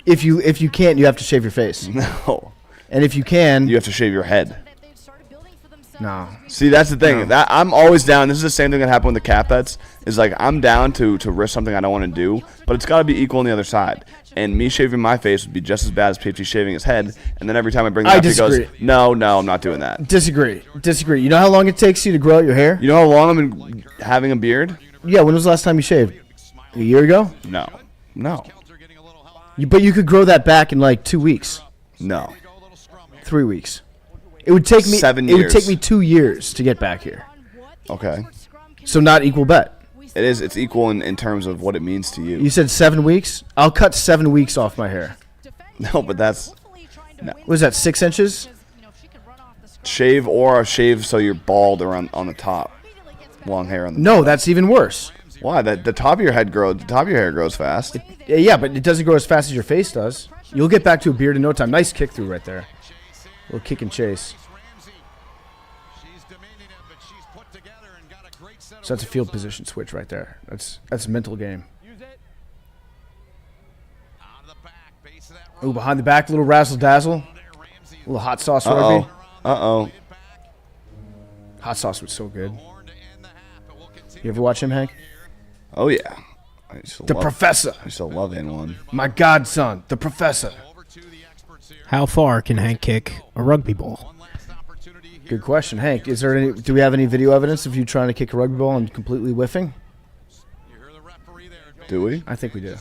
If you can't, you have to shave your face. No. And if you can, You have to shave your head. no. See, that's the thing. That I'm always down. This is the same thing that happened with the cap bets. Is like I'm down to risk something I don't want to do, but it's got to be equal on the other side. And me shaving my face would be just as bad as PMT shaving his head. And then every time I bring that up, he goes, no, I'm not doing that. Disagree. You know how long it takes you to grow out your hair? You know how long I've been having a beard? Yeah, when was the last time you shaved? A year ago? No. But you could grow that back in like 2 weeks. No. 3 weeks. It would take me 7 It would years. take me 2 years to get back here. Okay. So not equal bet. It is. It's equal in terms of what it means to you. You said 7 weeks? I'll cut 7 weeks off my hair. No, but that's What is that, 6 inches? shave so you're bald around on the top. Long hair on the No, that's even worse. Why? The top of your head grows. The top of your hair grows fast. Yeah, but it doesn't grow as fast as your face does. You'll get back to a beard in no time. Nice kick through right there. Little kick and chase. So that's a field position switch right there. That's a mental game. Ooh, behind the back, little razzle dazzle. A little hot sauce rugby. Hot sauce was so good. You ever watch him, Hank? Oh yeah. The Professor. I still love N1. My godson, the Professor. How far can Hank kick a rugby ball? Good question, Hank. Do we have any video evidence of you trying to kick a rugby ball and completely whiffing? Do we? I think we do.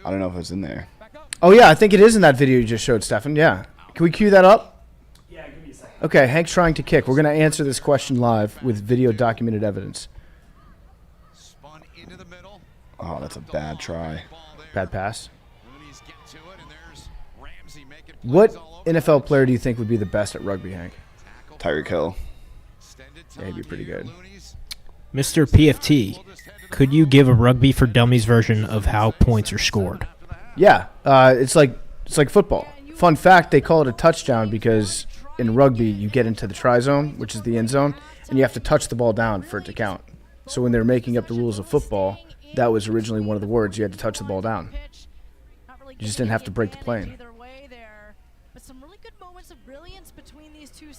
I don't know if it's in there. Oh yeah, I think it is in that video you just showed, Stefan. Yeah. Can we cue that up? Yeah, give me a second. Okay, Hank's trying to kick. We're going to answer this question live with video documented evidence. Oh, that's a bad try. Bad pass. What NFL player do you think would be the best at rugby, Hank? Tyreek Hill. Yeah, he'd be pretty good. Mr. PFT, could you give a Rugby for Dummies version of how points are scored? Yeah, it's like football. Fun fact, they call it a touchdown because in rugby you get into the try zone, which is the end zone, and you have to touch the ball down for it to count. So when they're making up the rules of football, that was originally one of the words. You had to touch the ball down. You just didn't have to break the plane.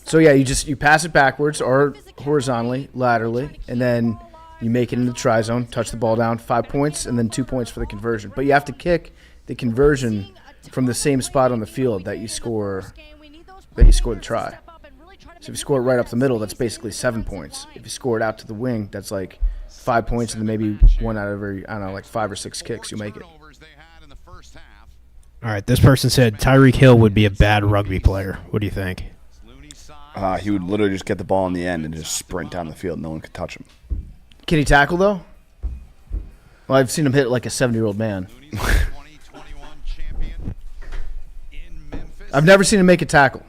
So yeah, you pass it backwards or horizontally, laterally, and then you make it in the try zone, touch the ball down, 5 points, and then 2 points for the conversion. But you have to kick the conversion from the same spot on the field that you score the try. So if you score it right up the middle, that's basically 7 points. If you score it out to the wing, that's like 5 points, and then maybe one out of every, I don't know, like 5 or 6 kicks, you'll make it. All right, this person said Tyreek Hill would be a bad rugby player. What do you think? He would literally just get the ball in the end and just sprint down the field. No one could touch him. Can he tackle, though? Well, I've seen him hit like a 70-year-old man. I've never seen him make a tackle.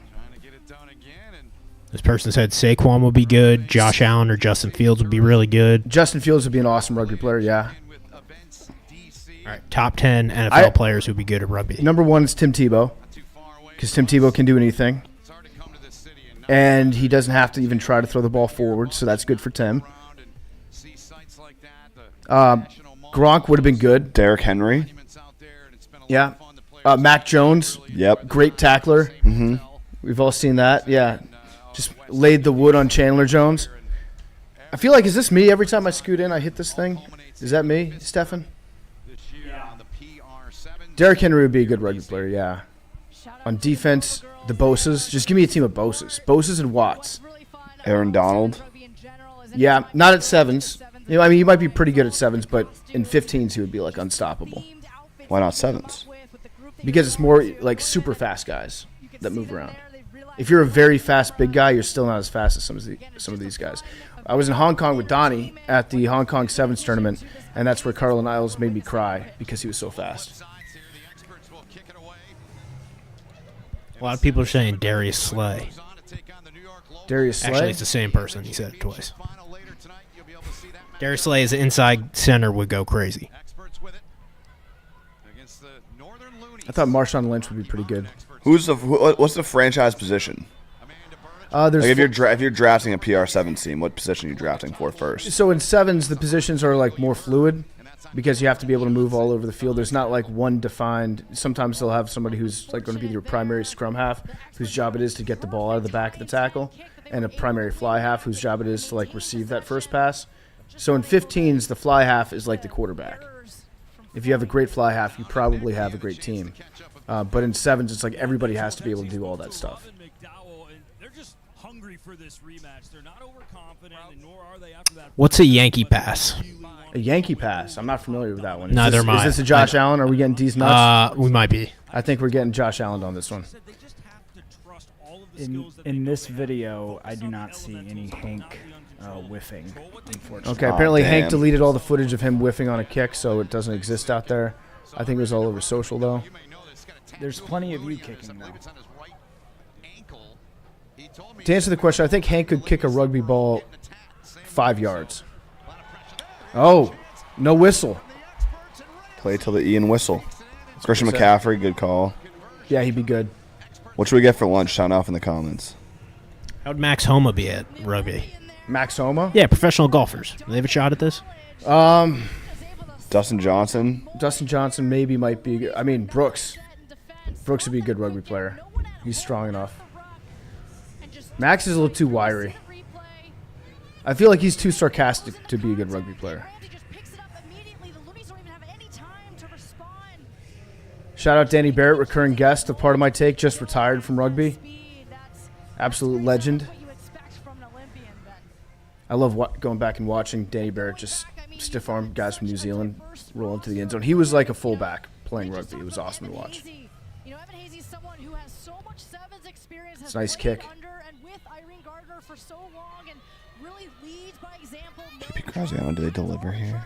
This person said Saquon would be good. Josh Allen or Justin Fields would be really good. Justin Fields would be an awesome rugby player, yeah. All right, top 10 NFL players who'd be good at rugby. Number 1 is Tim Tebow, because Tim Tebow can do anything. And he doesn't have to even try to throw the ball forward, so that's good for Tim. Gronk would have been good. Derrick Henry. Yeah. Mac Jones. Yep. Great tackler. Mm-hmm. We've all seen that. Yeah. Just laid the wood on Chandler Jones. I feel like, is this me every time I scoot in, I hit this thing? Is that me, Stefan? Derrick Henry would be a good rugby player, yeah. On defense, the Boses. Just give me a team of Boses. Boses and Watts. Aaron Donald. Yeah, not at sevens. You know, I mean, he might be pretty good at sevens, but in 15s he would be like unstoppable. Why not sevens? Because it's more like super fast guys that move around. If you're a very fast big guy, you're still not as fast as some of these guys. I was in Hong Kong with Donnie at the Hong Kong Sevens tournament, and that's where Carlin Isles made me cry because he was so fast. A lot of people are saying Darius Slay. Darius Slay? Actually, it's the same person. He said it twice. Darius Slay as an inside center would go crazy. I thought Marshawn Lynch would be pretty good. What's the franchise position? Like if you're drafting a PR7 team, what position are you drafting for first? So in sevens, the positions are like more fluid. because you have to be able to move all over the field. There's not like one defined. Sometimes they'll have somebody who's like going to be your primary scrum half, whose job it is to get the ball out of the back of the tackle, and a primary fly half, whose job it is to like receive that first pass. So in 15s, the fly half is like the quarterback. If you have a great fly half, you probably have a great team. But in 7s, it's like everybody has to be able to do all that stuff. What's a Yankee pass? A Yankee pass. I'm not familiar with that one. Neither am I. Is this a Josh Allen? Are we getting D's nuts? We might be. I think we're getting Josh Allen on this one. In this video, I do not see any Hank whiffing, unfortunately. Okay, apparently damn. Hank deleted all the footage of him whiffing on a kick, so it doesn't exist out there. I think it was all over social, though. There's plenty of you kicking though. To answer the question, I think Hank could kick a rugby ball 5 yards. Oh, no whistle. Play till the Ian whistle. Christian McCaffrey, good call. Yeah, he'd be good. What should we get for lunch? Sound off in the comments. How'd Max Homa be at rugby? Max Homa? Yeah, professional golfers. Do they have a shot at this? Dustin Johnson. Dustin Johnson maybe might be good. I mean, Brooks. Brooks would be a good rugby player. He's strong enough. Max is a little too wiry. I feel like he's too sarcastic to be a good rugby player. Shout out Danny Barrett, recurring guest, a part of my take, just retired from rugby. Absolute legend. I love going back and watching Danny Barrett just stiff arm guys from New Zealand roll into the end zone. He was like a fullback playing rugby. It was awesome to watch. It's a nice kick. JP Graziano, do they deliver here?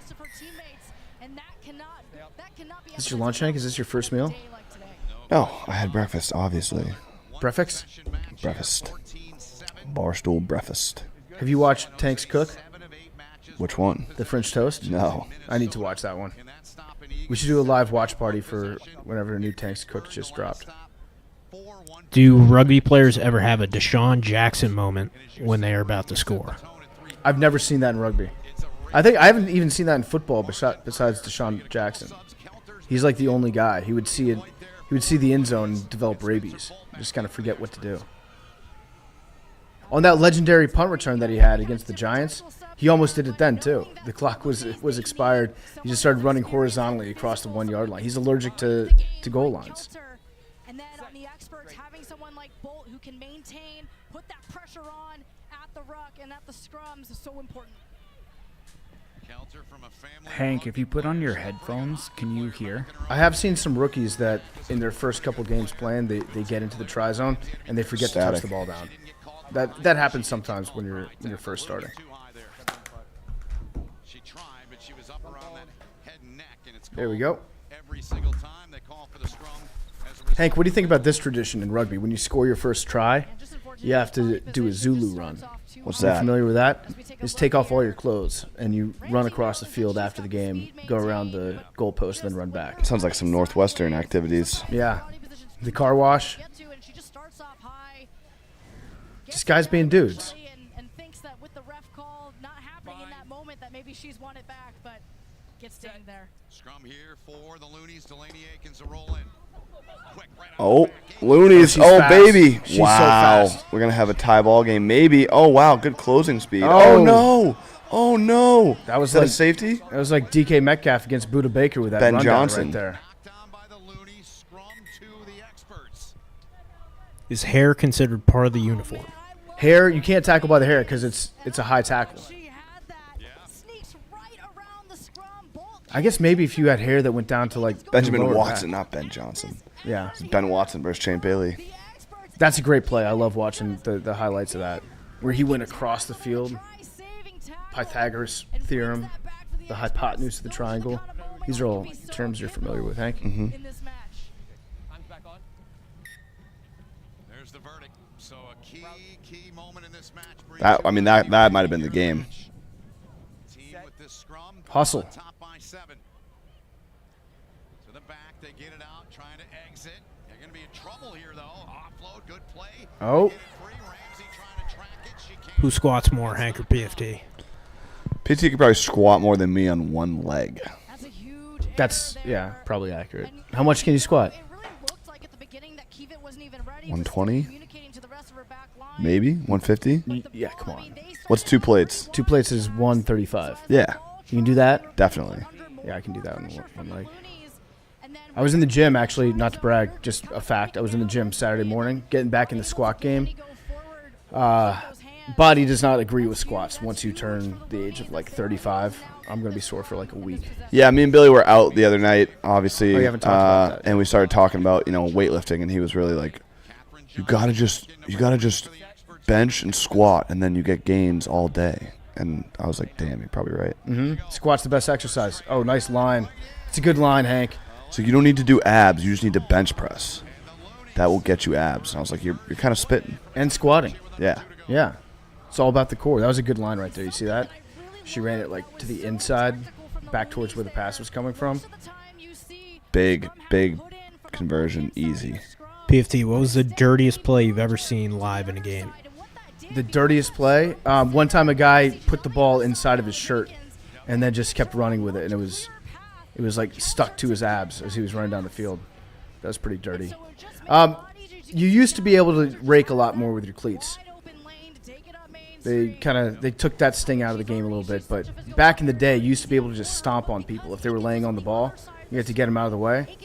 Is this your lunch, Hank? Is this your first meal? No, I had breakfast, obviously. Breakfast? Breakfast. Barstool breakfast. Have you watched Tanks cook? Which one? The French toast? No. I need to watch that one. We should do a live watch party for whenever a new Tanks cook just dropped. Do rugby players ever have a Deshaun Jackson moment when they are about to score? I've never seen that in rugby. I think I haven't even seen that in football besides Deshaun Jackson. He's like the only guy. He would see it. He would see the end zone and develop rabies. Just kind of forget what to do. On that legendary punt return that he had against the Giants, he almost did it then too. The clock was expired. He just started running horizontally across the 1 yard line. He's allergic to goal lines. And then on the experts, having someone like Bolt who can maintain, put that pressure on at the ruck and at the scrums is so important. Hank, if you put on your headphones, can you hear? I have seen some rookies that in their first couple games playing, they get into the try zone and they forget to touch the ball down. That happens sometimes when you're first starting. There we go. Hank, what do you think about this tradition in rugby? When you score your first try, you have to do a Zulu run. What's Are you that? familiar with that? Just take off all your clothes and you run across the field after the game, go around the goalpost, then run back. Sounds like some Northwestern activities. Yeah. The car wash. Just guys being dudes. And thinks that with the ref call not happening in that moment that maybe she's won it back, but gets dinged there. Scrum here for the Loonies. Delaney Aikens a roll in. Oh, Loonies. she's Oh, fast. baby. She's so wow. fast. We're going to have a tie ball game. Maybe. Oh, wow. Good closing speed. Oh. Oh, no. Oh, no. That was Is that a like safety? It was like DK Metcalf against Buda Baker with that Ben rundown Johnson. right there. Down by the Loonies. Scrum to the experts. Is hair considered part of the uniform? Hair, you can't tackle by the hair because it's a high tackle. She had that. Sneaks right around the scrum. Bolt. I guess maybe if you had hair that went down to like Benjamin the lower Watson, back. not Ben Johnson. Yeah, Ben Watson versus Champ Bailey. that's a great play. I love watching the highlights of that, where he went across the field. Pythagoras theorem, the hypotenuse of the triangle. These are all terms you're familiar with, Hank. Mm-hmm. In this match. There's the verdict. So a key moment in this match. That might have been the game. Team with this scrum. Hustle. Top by 7. To the back, they get it out, trying to exit. They're going to be in trouble here, though. Offload, good play. Oh, Free Ramsey trying to track it. She can't. Who squats more, Hank or PFT? PT could probably squat more than me on one leg. That's a That's, probably accurate. How much can you squat? 120? Maybe 150. Yeah, come on. What's 2 plates? 2 plates is 135. Yeah, You can do that? definitely. Yeah, I can do that in one leg. I was in the gym, actually, not to brag, just a fact. I was in the gym Saturday morning, getting back in the squat game. Body does not agree with squats. Once you turn the age of like 35, I'm going to be sore for like a week. Yeah, me and Billy were out the other night, obviously, Oh, you haven't talked about that. and we started talking about weightlifting, and he was really like, you gotta just bench and squat, and then you get gains all day. And I was like, damn, you're probably right. Mm-hmm. Squat's the best exercise. Oh, nice line. It's a good line, Hank. So you don't need to do abs, you just need to bench press. That will get you abs. And I was like, you're kind of spitting. And squatting. Yeah. Yeah. It's all about the core. That was a good line right there. You see that? She ran it like to the inside, back towards where the pass was coming from. Big conversion, easy. PFT, what was the dirtiest play you've ever seen live in a game? The dirtiest play? One time a guy put the ball inside of his shirt and then just kept running with it, and it was like stuck to his abs as he was running down the field. That was pretty dirty. You used to be able to rake a lot more with your cleats. They took that sting out of the game a little bit, but back in the day, you used to be able to just stomp on people. If they were laying on the ball, you had to get them out of the way.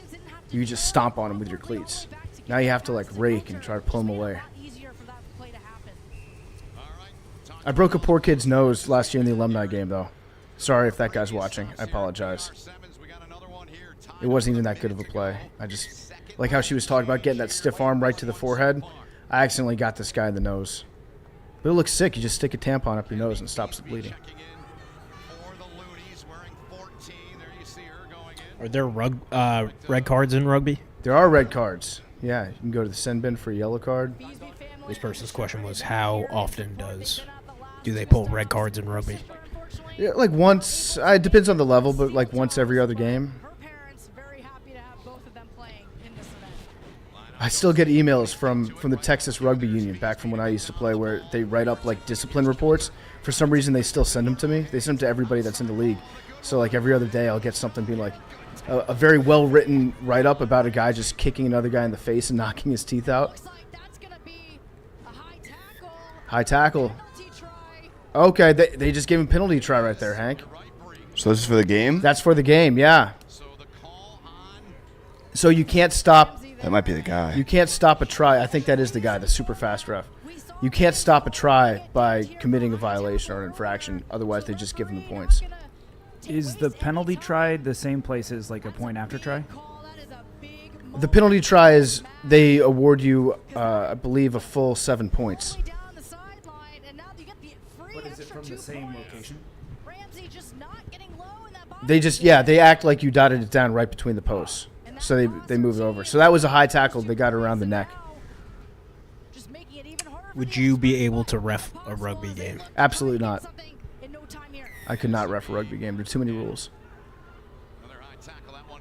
You just stomp on them with your cleats. Now you have to like rake and try to pull them away. I broke a poor kid's nose last year in the alumni game, though. Sorry if that guy's watching. I apologize. It wasn't even that good of a play. I just, like how she was talking about getting that stiff arm right to the forehead. I accidentally got this guy in the nose. But it looks sick. You just stick a tampon up your nose and it stops the bleeding. Are there red cards in rugby? There are red cards. Yeah, you can go to the send bin for a yellow card. This person's question was, how often do they pull red cards in rugby? Yeah, like once. It depends on the level, but like once every other game. I still get emails from the Texas Rugby Union back from when I used to play where they write up like discipline reports. For some reason, they still send them to me. They send them to everybody that's in the league. So like every other day, I'll get something being like a very well-written write-up about a guy just kicking another guy in the face and knocking his teeth out. High tackle. Okay, they just gave him penalty try right there, Hank. So this is for the game? That's for the game, yeah. So you can't stop. That might be the guy. You can't stop a try. I think that is the guy, the super fast ref. You can't stop a try by committing a violation or an infraction. Otherwise, they just give him the points. Is the penalty try the same place as like a point after try? The penalty try is they award you, I believe, a full 7 points. But is it from the same location? They act like you dotted it down right between the posts. So they move it over. So that was a high tackle. They got it around the neck. Would you be able to ref a rugby game? Absolutely not. I could not ref a rugby game. There are too many rules.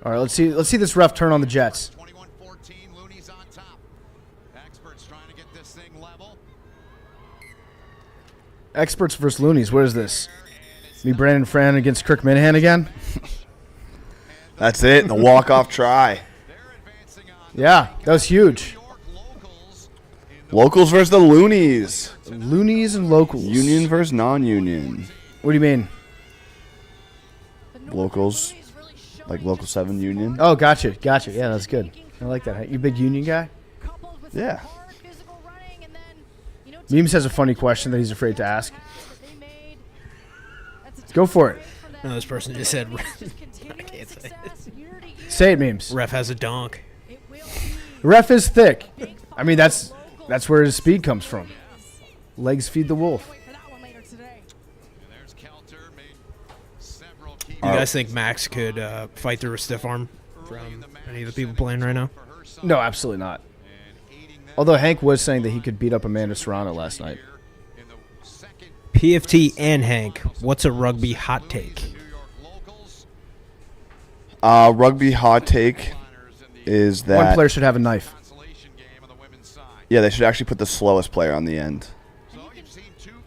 All right, let's see this ref turn on the Jets. 21-14, Looney's on top. Experts trying to get this thing level. Experts versus Loonies. What is this? Me, Brandon Fran against Kirk Minahan again? That's it. The walk-off try. Yeah, that was huge. Locals versus the Loonies. Loonies and locals. Union versus non-union. What do you mean? Locals, like Local 7 Union. Oh, gotcha. Yeah, that's good. I like that. You a big union guy? Yeah. Memes has a funny question that he's afraid to ask. Go for it. No, this person just said, I can't say it. Say it, Memes. Ref has a donk. Ref is thick. I mean, that's where his speed comes from. Legs feed the wolf. You guys think Max could fight through a stiff arm from any of the people playing right now? No, absolutely not. Although Hank was saying that he could beat up Amanda Serrano last night. PFT and Hank, what's a rugby hot take? Rugby hot take is that one player should have a knife. Yeah, they should actually put the slowest player on the end.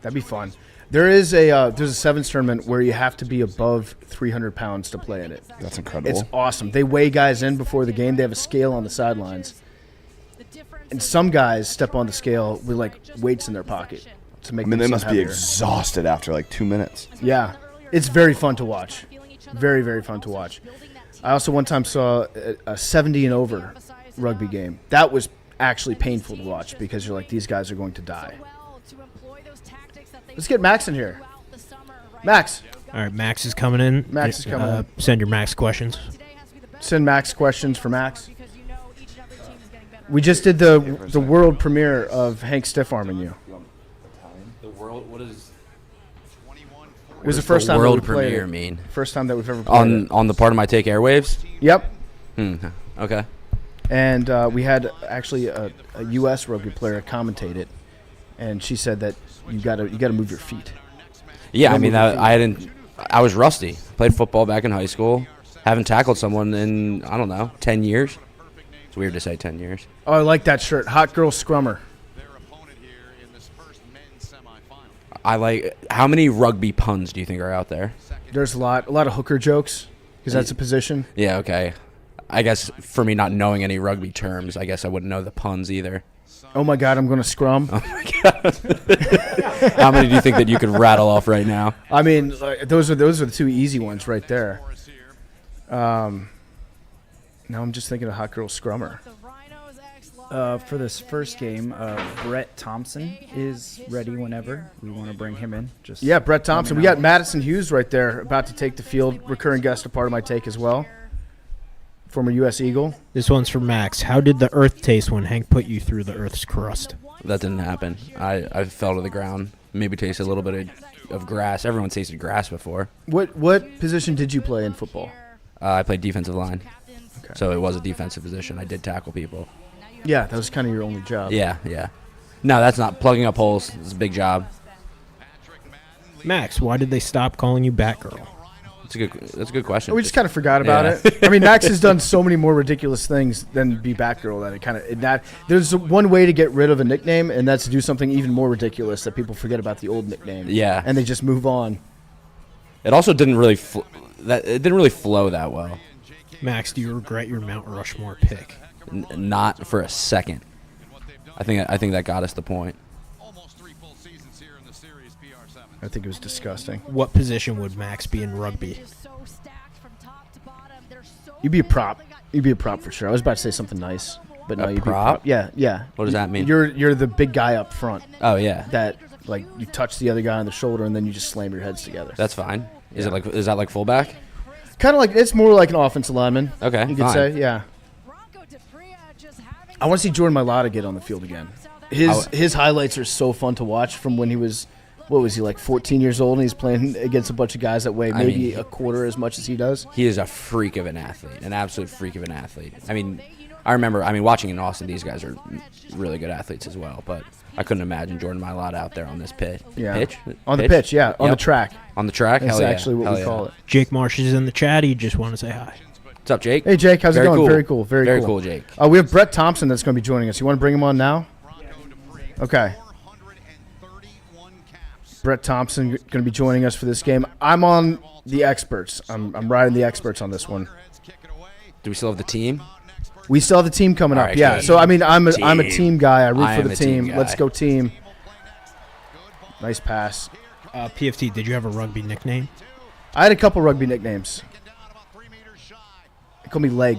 That'd be fun. There's a sevens tournament where you have to be above 300 pounds to play in it. That's incredible. It's awesome. They weigh guys in before the game. They have a scale on the sidelines. And some guys step on the scale with like weights in their pocket to make. I mean, they themselves must be heavier. exhausted after like 2 minutes. Yeah, it's very fun to watch. Very, very fun to watch. I also one time saw a 70 and over rugby game. That was actually painful to watch because you're like, these guys are going to die. Let's get Max in here. Max. All right, Max is coming in. Max is coming in. Send your Max questions. Send Max questions for Max. We just did the world premiere of Hank stiff-arming you. The world? What is? It was the first time world that we played premiere it. mean? First time that we've ever played it. On the part of my Take Airwaves? Yep. Okay. And we had actually a U.S. rugby player commentate it, and she said that you gotta move your feet. Yeah, I mean, I was rusty. Played football back in high school. Haven't tackled someone in, I don't know, 10 years. It's weird to say 10 years. Oh, I like that shirt. Hot girl scrummer. I like. How many rugby puns do you think are out there? There's a lot of hooker jokes because that's a position. Yeah, okay. I guess for me not knowing any rugby terms, I guess I wouldn't know the puns either. Oh my God, I'm gonna scrum. Oh my God. How many do you think that you could rattle off right now? I mean, those are the two easy ones right there. Now I'm just thinking of hot girl scrummer. For this first game, Brett Thompson is ready whenever we want to bring him in. Yeah, Brett Thompson. We got Madison Hughes right there about to take the field. Recurring guest, a part of my take as well. Former U.S. Eagle. This one's for Max. How did the earth taste when Hank put you through the earth's crust? That didn't happen. I fell to the ground. Maybe tasted a little bit of grass. Everyone tasted grass before. What position did you play in football? I played defensive line. Okay. So it was a defensive position. I did tackle people. Yeah, that was kind of your only job. Yeah. No, that's not. Plugging up holes is a big job. Max, why did they stop calling you Batgirl? That's a good question. We just kind of forgot about it. I mean, Max has done so many more ridiculous things than be Batgirl that it kind of there's one way to get rid of a nickname, and that's to do something even more ridiculous that people forget about the old nickname. Yeah, and they just move on. It also didn't really it didn't really flow that well. Max, do you regret your Mount Rushmore pick? Not for a second. I think that got us the point. I think it was disgusting. What position would Max be in rugby? You'd be a prop. You'd be a prop for sure. I was about to say something nice, but no, you'd be a prop. Yeah. What does that mean? You're the big guy up front. Oh yeah. That like you touch the other guy on the shoulder and then you just slam your heads together. That's fine. Is that like fullback? Kind of like it's more like an offensive lineman. Okay, you could say yeah. I want to see Jordan Mailata get on the field again. His highlights are so fun to watch from when he was. What was he, like 14 years old, and he's playing against a bunch of guys that weigh maybe a quarter as much as he does? He is a freak of an athlete, an absolute freak of an athlete. I mean, I remember watching in Austin, these guys are really good athletes as well, but I couldn't imagine Jordan Mailata out there on this pitch. Yeah. Pitch? On the pitch, yeah. On the track. On the track? That's Hell yeah. actually what Hell we yeah. call it. Jake Marsh is in the chat. He just want to say hi. What's up, Jake? Hey, Jake. How's it going? Cool. Very cool. Very cool, Jake. We have Brett Thompson that's going to be joining us. You want to bring him on now? Okay. Brett Thompson going to be joining us for this game. I'm on the experts. I'm riding the experts on this one. Do we still have the team? We still have the team coming up. Right, yeah. good. So I mean, I'm a team guy. I root for the team. Guy. Let's go team. Nice pass. PFT, did you have a rugby nickname? I had a couple rugby nicknames. They call me Leg.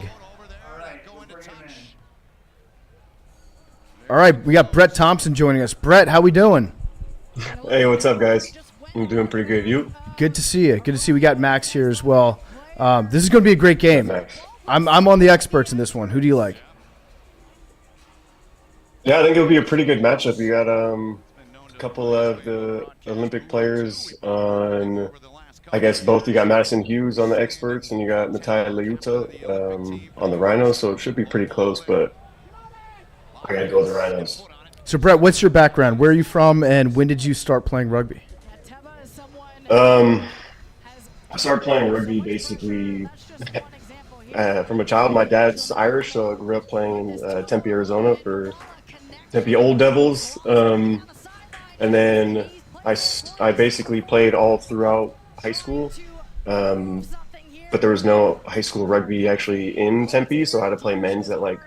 All right, we got Brett Thompson joining us. Brett, how we doing? Hey, what's up, guys? I'm doing pretty good. You? Good to see you. Good to see we got Max here as well. This is going to be a great game. Max. I'm on the experts in this one. Who do you like? Yeah, I think it'll be a pretty good matchup. You got a couple of the Olympic players on, I guess both. You got Madison Hughes on the experts, and you got Matai Leuta on the Rhinos, so it should be pretty close, but I got to go with the Rhinos. So, Brett, what's your background? Where are you from, and when did you start playing rugby? I started playing rugby basically from a child. My dad's Irish, so I grew up playing Tempe, Arizona for Tempe Old Devils. And then I basically played all throughout high school, but there was no high school rugby actually in Tempe, so I had to play men's at like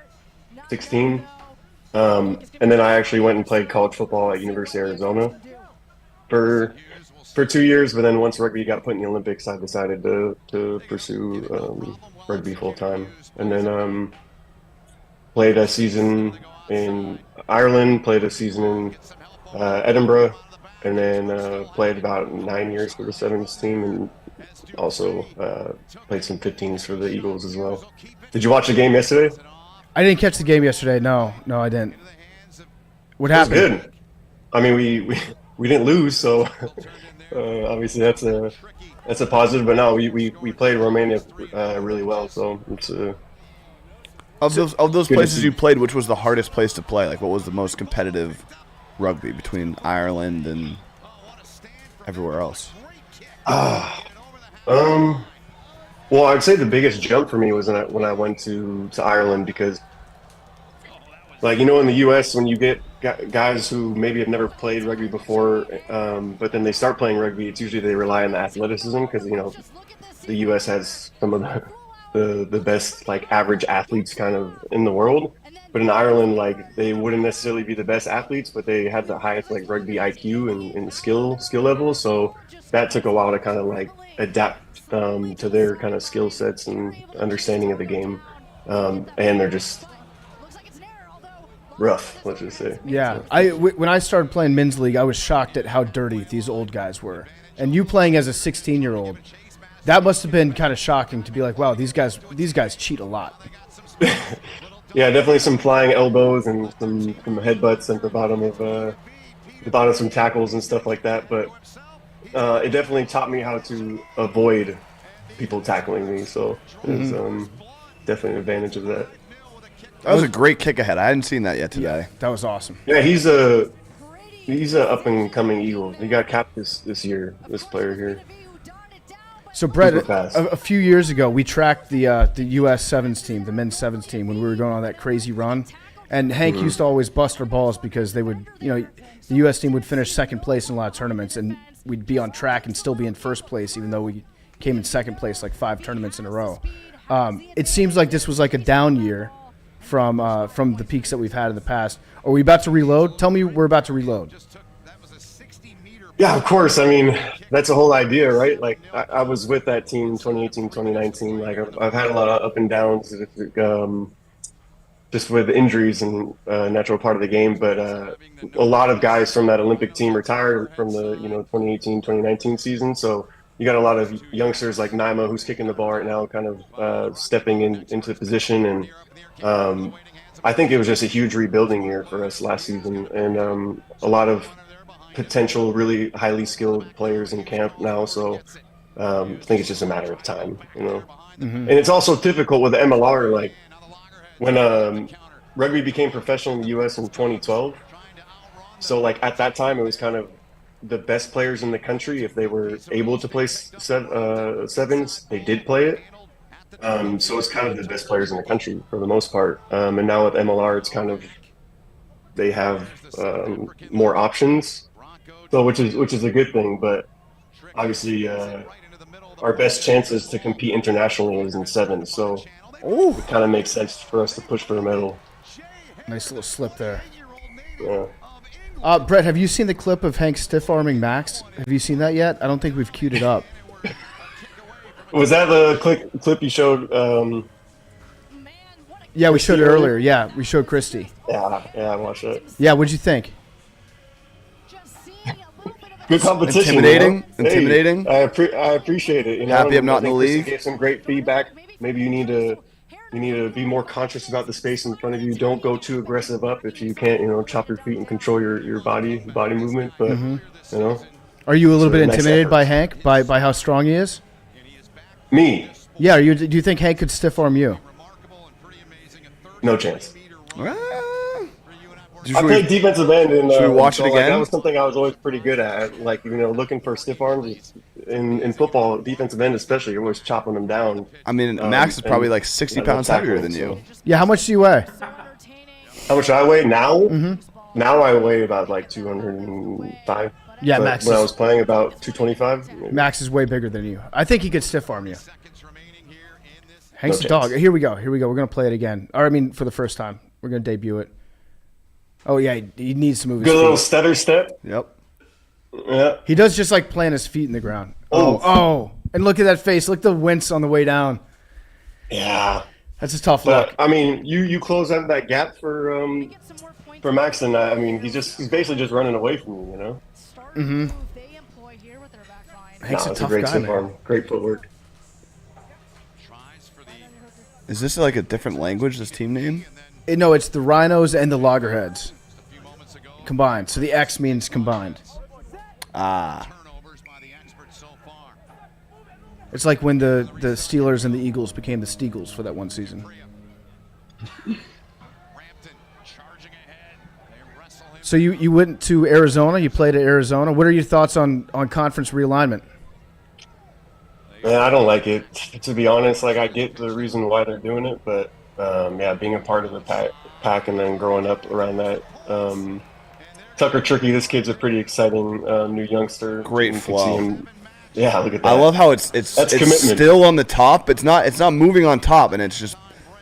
16. And then I actually went and played college football at University of Arizona for 2 years. But then once rugby got put in the Olympics, I decided to pursue rugby full time. And then played a season in Ireland, played a season in Edinburgh, and then played about 9 years for the Sevens team, and also played some 15s for the Eagles as well. Did you watch the game yesterday? I didn't catch the game yesterday. No, I didn't. What happened? It was good. I mean, we didn't lose, so obviously that's a positive. But no, we played Romania really well, so it's of those places you played, which was the hardest place to play? Like, what was the most competitive rugby between Ireland and everywhere else? Well, I'd say the biggest jump for me was when I went to Ireland, because, like, in the U.S., when you get guys who maybe have never played rugby before, but then they start playing rugby, it's usually they rely on the athleticism, because, the U.S. has some of the best, like, average athletes kind of in the world. But in Ireland, like, they wouldn't necessarily be the best athletes, but they had the highest, like, rugby IQ and skill level. So that took a while to kind of, like, adapt to their kind of skill sets and understanding of the game. And they're just rough, let's just say. Yeah. When I started playing men's league, I was shocked at how dirty these old guys were. And you playing as a 16-year-old, that must have been kind of shocking to be like, wow, these guys cheat a lot. Yeah, definitely some flying elbows and some headbutts at the bottom of some tackles and stuff like that. But it definitely taught me how to avoid people tackling me. So there's definitely an advantage of that. That was a great kick ahead. I hadn't seen that yet today. Yeah, that was awesome. Yeah, he's a up and coming Eagle. He got capped this year. This player here. So, Brett, a few years ago, we tracked the U.S. Sevens team, the men's Sevens team, when we were going on that crazy run. And Hank used to always bust our balls because they would, the U.S. team would finish second place in a lot of tournaments, and we'd be on track and still be in first place, even though we came in second place like 5 tournaments in a row. It seems like this was like a down year from the peaks that we've had in the past. Are we about to reload? Tell me we're about to reload. Yeah, of course. I mean, that's the whole idea, right? Like, I was with that team 2018, 2019. Like, I've had a lot of up and downs, just with injuries and natural part of the game. But a lot of guys from that Olympic team retired from the 2018, 2019 season. So you got a lot of youngsters like Naima, who's kicking the ball right now, kind of stepping into position. And I think it was just a huge rebuilding year for us last season, and a lot of potential really highly skilled players in camp now, so I think it's just a matter of time, And it's also difficult with the MLR, like when rugby became professional in the US in 2012. So like at that time, it was kind of the best players in the country. If they were able to play sevens, they did play it. So it's kind of the best players in the country for the most part. And now with MLR, it's kind of they have more options. So which is a good thing, but obviously our best chances to compete internationally is in sevens. So it kind of makes sense for us to push for a medal. Nice little slip there. Yeah. Brett, have you seen the clip of Hank stiff-arming Max? Have you seen that yet? I don't think we've queued it up. Was that the clip you showed? Yeah, we showed it earlier. Yeah, we showed Kristi. Yeah, I watched it. Yeah, what'd you think? Good competition. Intimidating. Hey, I appreciate it. Happy I'm not in the league. Gave some great feedback. Maybe you need to be more conscious about the space in front of you. Don't go too aggressive up if you can't, chop your feet and control your body movement. But are you a little bit intimidated by Hank by how strong he is? Me? Yeah. Do you think Hank could stiff arm you? No chance. I played defensive end, and should we watch it again? That was something I was always pretty good at. Like, looking for stiff arms in football, defensive end especially, you're always chopping them down. I mean, Max is probably like 60 pounds heavier than you. Yeah, how much do you weigh? How much do I weigh now? Now I weigh about like 205. Yeah, But Max when I is- was playing, about 225. Max is way bigger than you. I think he could stiff arm you. Hank's No a dog. chance. Here we go. We're going to play it again. Or, I mean, for the first time. We're going to debut it. Oh, yeah, he needs to move his Good little feet. stutter step. Yep. Yeah. He does just like plant his feet in the ground. Oh. Oh. And look at that face. Look at the wince on the way down. Yeah. That's a tough look. But I mean, you close out that gap for Max, and I mean, he's basically just running away from you, you know. Mm-hmm. Hank's No, a it's tough great guy, stiff man. arm. Great footwork. Is this like a different language, this team name? No, it's the Rhinos and the Loggerheads combined. So the X means combined. Ah. It's like when the Steelers and the Eagles became the Steagles for that one season. So you went to Arizona. You played at Arizona. What are your thoughts on conference realignment? Man, I don't like it. To be honest, like I get the reason why they're doing it, but yeah, being a part of the pack and then growing up around that. Tucker Trickey, this kid's a pretty exciting new youngster. Great You can flow. see him- Yeah, look at that. I love how it's commitment. still on the top. It's not moving on top, and it's just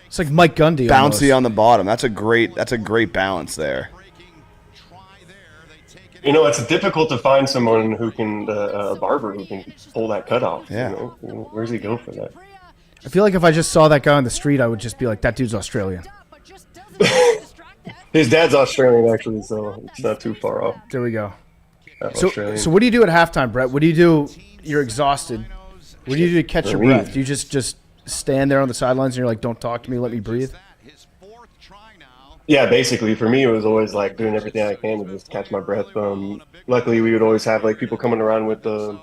It's like Mike Gundy. bouncy almost. on the bottom. That's a great balance there. You know, it's difficult to find someone who can, a barber who can pull that cut off. Yeah. You know? Where's he go for that? I feel like if I just saw that guy on the street, I would just be like, that dude's Australian. His dad's Australian, actually, so it's not too far off. There we go. That's So, Australian. so what do you do at halftime, Brett? What do you do? You're exhausted. What do you do to catch For your me. breath? Do you just stand there on the sidelines and you're like, don't talk to me, let me breathe? Yeah, basically, for me, it was always like doing everything I can to just catch my breath. Luckily, we would always have like people coming around with the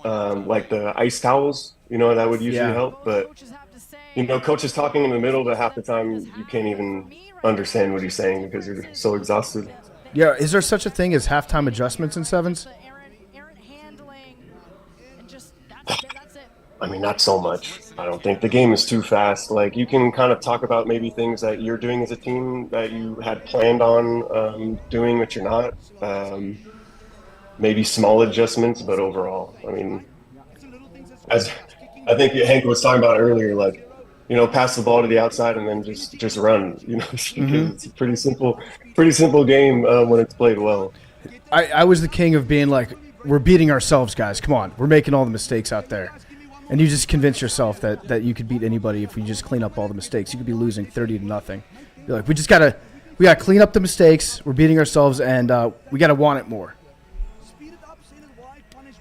like the ice towels, you know, that would usually Yeah. help. But you know, coach is talking in the middle, but half the time you can't even understand what he's saying because you're so exhausted. Yeah, is there such a thing as halftime adjustments in sevens? I mean, not so much. I don't think the game is too fast. Like you can kind of talk about maybe things that you're doing as a team that you had planned on doing, but you're not. Maybe small adjustments, but overall, I mean, as I think Hank was talking about earlier, like, you know, pass the ball to the outside and then just run. You know, because it's a pretty simple game when it's played well. I was the king of being like, we're beating ourselves, guys. Come on. We're making all the mistakes out there. And you just convince yourself that you could beat anybody if we just clean up all the mistakes. You could be losing 30-0. You're like, we gotta clean up the mistakes. We're beating ourselves, and we gotta want it more.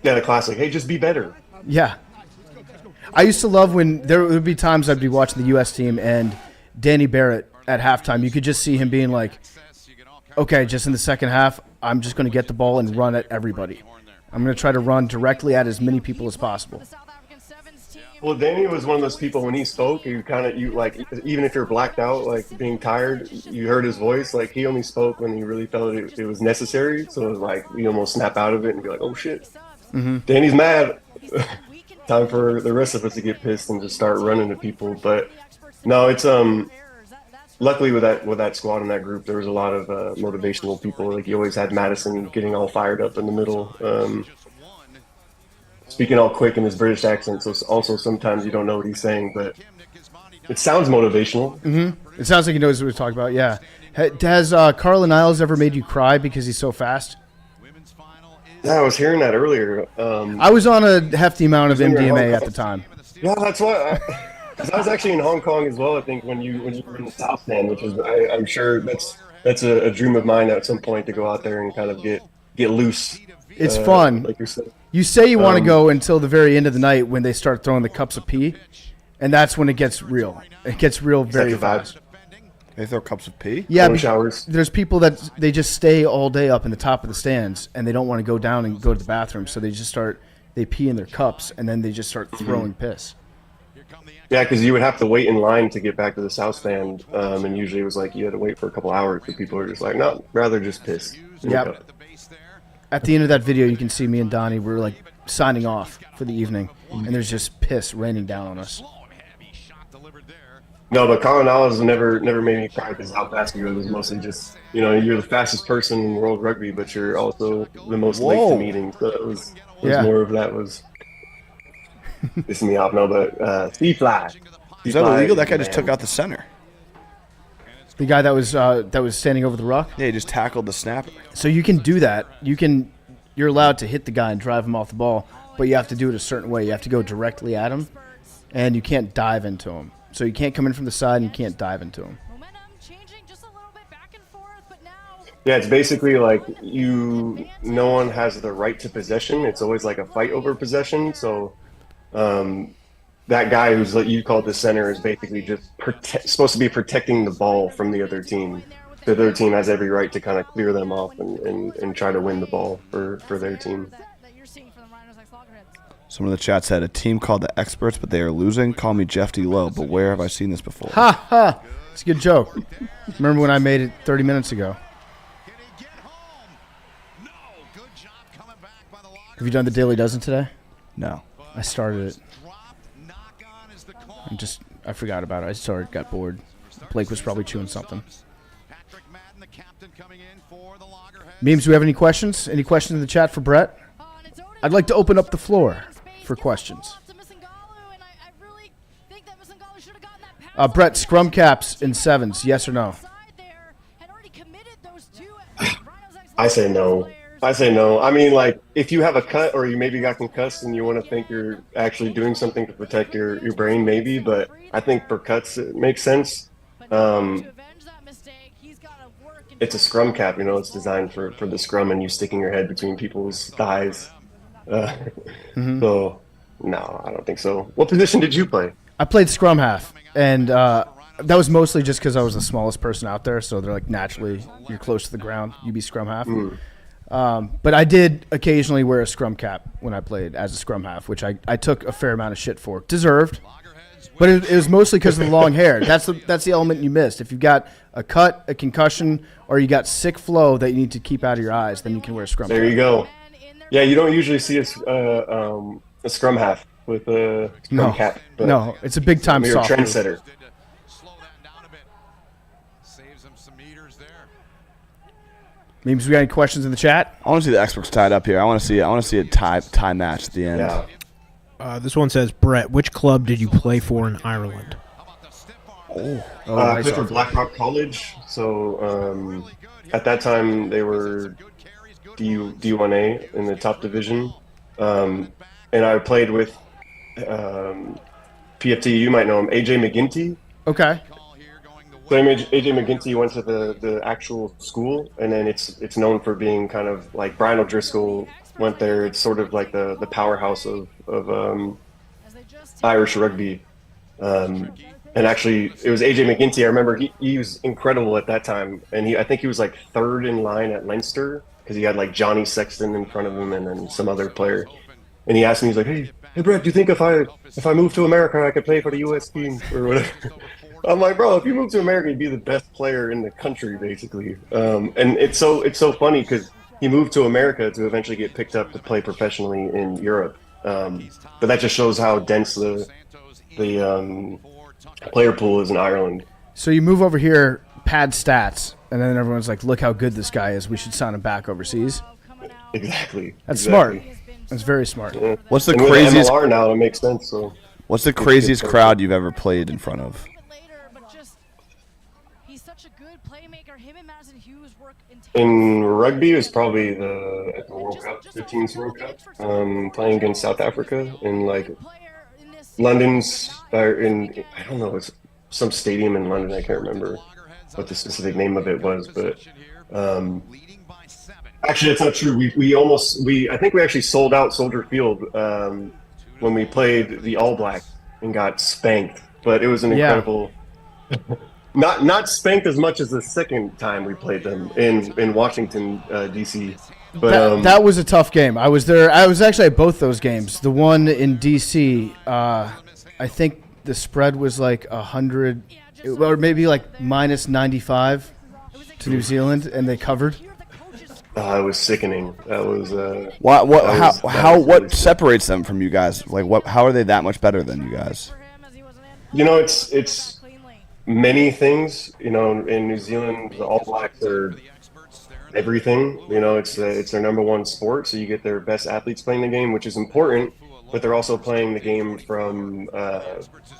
Yeah, the classic. Hey, just be better. Yeah. I used to love when there would be times I'd be watching the U.S. team and Danny Barrett at halftime. You could just see him being like, okay, just in the second half, I'm just going to get the ball and run at everybody. I'm going to try to run directly at as many people as possible. Well, Danny was one of those people when he spoke, you like, even if you're blacked out, like being tired, you heard his voice. Like he only spoke when he really felt it was necessary. So it was like you almost snap out of it and be like, oh shit, Danny's mad. Time for the rest of us to get pissed and just start running at people. But no, it's luckily with that squad and that group, there was a lot of motivational people. Like you always had Madison getting all fired up in the middle. Speaking all quick in his British accent, so also sometimes you don't know what he's saying, but it sounds motivational. It sounds like he knows what we're talking about, yeah. Has Carlin Isles ever made you cry because he's so fast? Yeah, I was hearing that earlier. I was on a hefty amount of MDMA at the time. Yeah, that's why. Because I was actually in Hong Kong as well. I think when you were in the South Stand, which is I'm sure that's a dream of mine at some point to go out there and kind of get loose. It's fun. Like you're saying. You say you want to go until the very end of the night when they start throwing the cups of pee, and that's when it gets real. It gets real very Like the vibes. fast. They throw cups of pee? Yeah, Phone showers. there's people that they just stay all day up in the top of the stands, and they don't want to go down and go to the bathroom, so they pee in their cups, and then they just start throwing piss. Yeah, because you would have to wait in line to get back to the South Stand, and usually it was like you had to wait for a couple hours, but people are just like, no, rather just piss. Yep. At the end of that video, you can see me and Donnie. We're like signing off for the evening, and there's just piss raining down on us. No, but Colin Alves never made me cry because how fast he was. It was mostly just, you're the fastest person in world rugby, but you're also the most late to meeting. So it was more of that was pissing me off. No, but C-Fly. Is that illegal? That guy just took out the center. The guy that was standing over the ruck? Yeah, he just tackled the snapper. So you can do that. You're allowed to hit the guy and drive him off the ball, but you have to do it a certain way. You have to go directly at him, and you can't dive into him. So you can't come in from the side and you can't dive into him. Yeah, it's basically like no one has the right to possession. It's always like a fight over possession. So that guy who's like you call the center is basically just supposed to be protecting the ball from the other team. The other team has every right to kind of clear them off and try to win the ball for their team. Someone in the chat said, a team called the Experts, but they are losing. Call me Jeff D. Lowe, but where have I seen this before? Ha ha! It's a good joke. Remember when I made it 30 minutes ago? Have you done the Daily Dozen today? No. I started it. I forgot about it. Got bored. Blake was probably chewing something. Memes, do we have any questions? Any questions in the chat for Brett? I'd like to open up the floor for questions. Brett, scrum caps in sevens, yes or no? I say no. I mean, like, if you have a cut or you maybe got concussed and you want to think you're actually doing something to protect your brain, maybe. But I think for cuts, it makes sense. It's a scrum cap, it's designed for the scrum and you sticking your head between people's thighs. So, no, I don't think so. What position did you play? I played scrum half, and that was mostly just because I was the smallest person out there, so they're like, naturally, you're close to the ground, you be scrum half. But I did occasionally wear a scrum cap when I played as a scrum half, which I took a fair amount of shit for. Deserved. But it was mostly because of the long hair. That's the element you missed. If you've got a cut, a concussion, or you got sick flow that you need to keep out of your eyes, then you can wear a scrum cap. There you go. Yeah, you don't usually see a scrum half with a scrum cap. No, it's a big time soft. You're a trendsetter. Memes, we got any questions in the chat? I want to see the Experts tied up here. I want to see a tie match at the end. Yeah. This one says, Brett, which club did you play for in Ireland? I played for Blackrock College. So at that time, they were D1A in the top division. And I played with PFT. You might know him, AJ McGinty. Okay. So AJ McGinty went to the actual school, and then it's known for being kind of like Brian O'Driscoll went there. It's sort of like the powerhouse of Irish rugby. And actually, it was AJ McGinty. I remember he was incredible at that time, and I think he was like third in line at Leinster because he had like Johnny Sexton in front of him and then some other player. And he asked me, he's like, "Hey Brett, do you think if I move to America, I could play for the U.S. team or whatever?" I'm like, bro, if you move to America, you'd be the best player in the country, basically. And it's so funny because he moved to America to eventually get picked up to play professionally in Europe. But that just shows how dense the player pool is in Ireland. So you move over here, pad stats, and then everyone's like, look how good this guy is. We should sign him back overseas. Exactly. That's smart. That's very smart. Yeah. What's the and craziest? With MLR now, it makes sense. So. What's the craziest crowd you've ever played in front of? In rugby, it was probably the World Cup, 15th World Cup, playing against South Africa in like London's, I don't know, it's some stadium in London. I can't remember what the specific name of it was, but actually, it's not true. I think we actually sold out Soldier Field when we played the All Blacks and got spanked. But it was an incredible. Not spanked as much as the second time we played them in Washington, D.C. But that was a tough game. I was there. I was actually at both those games. The one in D.C., I think the spread was like 100, or maybe like minus 95 to New Zealand, and they covered. It was sickening. That was. What separates them from you guys? Like, how are they that much better than you guys? It's many things. You know, in New Zealand, the All Blacks are everything. You know, it's their number one sport, so you get their best athletes playing the game, which is important. But they're also playing the game from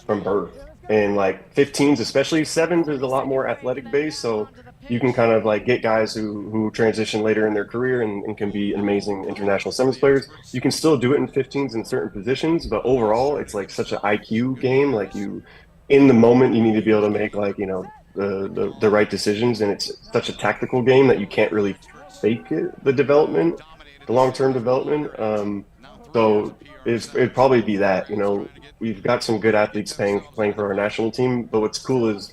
birth. And like 15s, especially sevens, is a lot more athletic based. So you can kind of like get guys who transition later in their career and can be amazing international sevens players. You can still do it in 15s in certain positions, but overall, it's like such an IQ game. Like in the moment, you need to be able to make like, you know, the right decisions, and it's such a tactical game that you can't really fake it, the long-term development. So it'd probably be that, you know, we've got some good athletes playing for our national team, but what's cool is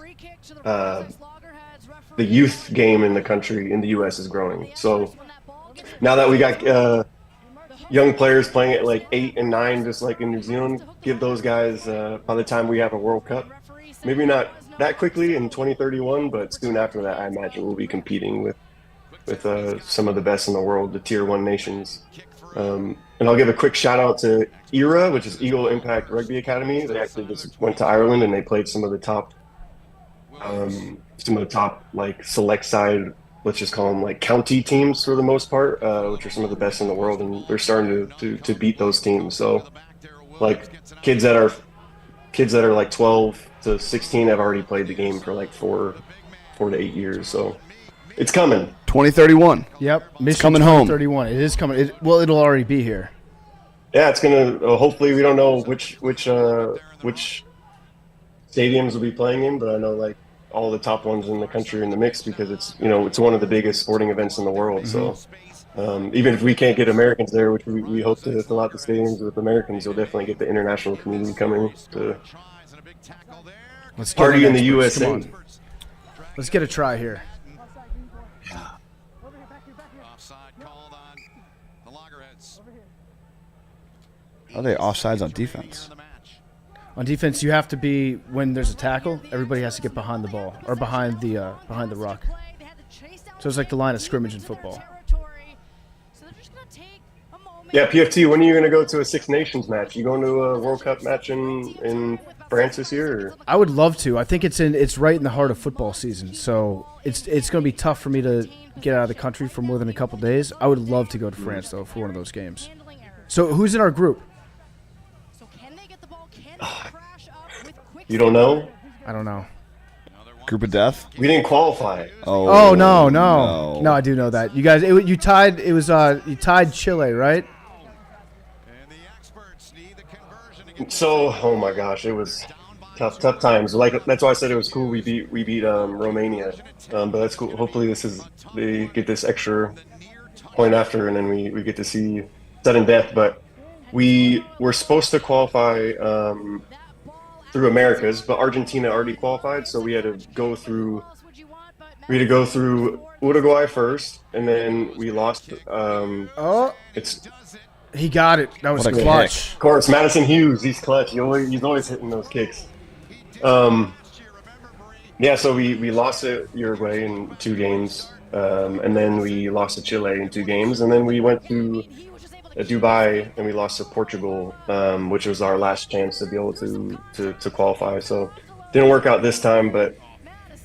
the youth game in the country, in the U.S. is growing. So now that we got young players playing at like 8 and 9, just like in New Zealand, give those guys, by the time we have a World Cup, maybe not that quickly in 2031, but soon after that, I imagine we'll be competing with some of the best in the world, the tier 1 nations. And I'll give a quick shout out to ERA, which is Eagle Impact Rugby Academy. They actually just went to Ireland and they played some of the top like select side, let's just call them like county teams for the most part, which are some of the best in the world, and they're starting to beat those teams. So like kids that are like 12 to 16 have already played the game for like 4 to 8 years. So it's coming. 2031. Yep. It's coming home. 2031. It is coming. It'll already be here. Yeah, it's gonna. Hopefully, we don't know which stadiums will be playing in, but I know like all the top ones in the country are in the mix because it's one of the biggest sporting events in the world. Mm-hmm. So even if we can't get Americans there, which we hope to fill out the stadiums with Americans, you'll definitely get the international community coming to party in the USA. Let's get a try here. Are they offsides on defense? On defense, you have to be, when there's a tackle, everybody has to get behind the ball or behind the ruck. So it's like the line of scrimmage in football. Yeah, PFT, when are you going to go to a Six Nations match? You going to a World Cup match in France this year? Or? I would love to. I think it's right in the heart of football season, so it's going to be tough for me to get out of the country for more than a couple days. I would love to go to France though for one of those games. So who's in our group? You don't know? I don't know. Group of death? We didn't qualify. Oh no! I do know that. You guys, you tied. It was you tied Chile, right? So, oh my gosh, it was tough times. Like that's why I said it was cool. We beat Romania, but that's cool. Hopefully, they get this extra point after, and then we get to see sudden death. But we were supposed to qualify through Americas, but Argentina already qualified, so we had to go through Uruguay first, and then we lost. He got it. That was clutch. Of course, Madison Hughes, he's clutch. He's always hitting those kicks. Yeah, so we lost to Uruguay in 2 games, and then we lost to Chile in 2 games, and then we went to Dubai and we lost to Portugal, which was our last chance to be able to qualify. So didn't work out this time, but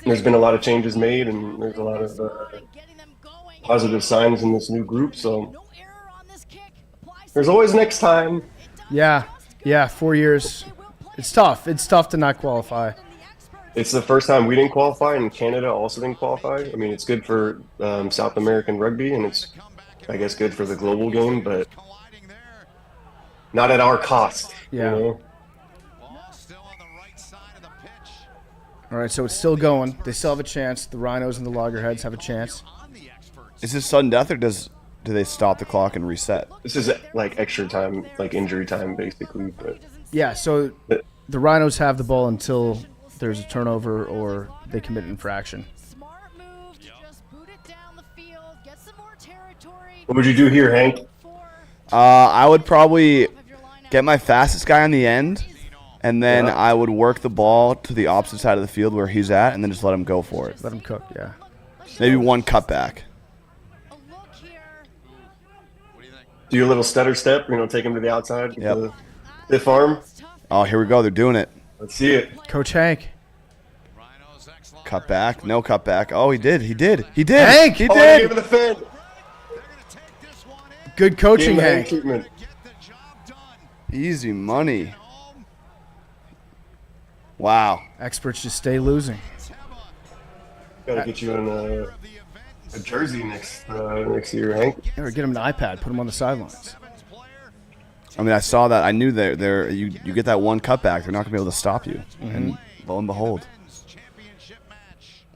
there's been a lot of changes made, and there's a lot of positive signs in this new group. So there's always next time. Yeah, 4 years. It's tough. It's tough to not qualify. It's the first time we didn't qualify, and Canada also didn't qualify. I mean, it's good for South American rugby, and it's, I guess, good for the global game, but not at our cost. Yeah. You know? All right, so it's still going. They still have a chance. The Rhinos and the Loggerheads have a chance. Is this sudden death, or do they stop the clock and reset? This is like extra time, like injury time, basically. But yeah, so the Rhinos have the ball until there's a turnover or they commit an infraction. What would you do here, Hank? I would probably get my fastest guy on the end, and then I would work the ball to the opposite side of the field where he's at, and then just let him go for it. Let him cook, yeah. Maybe one cutback. Do a little stutter step, take him to the outside. Yep. The stiff arm. Oh, here we go. They're doing it. Let's see it. Coach Hank. Cut back. No cut back. Oh, he did. Hank! He Oh, He did. gave him the fin. Good coaching, Gave him the Hank. treatment. Easy money. Wow. Experts just stay losing. Gotta get you in a jersey next year, Hank. Or get him an iPad, put him on the sidelines. I mean, I saw that. I knew you get that one cutback, they're not gonna be able to stop you. And lo and behold,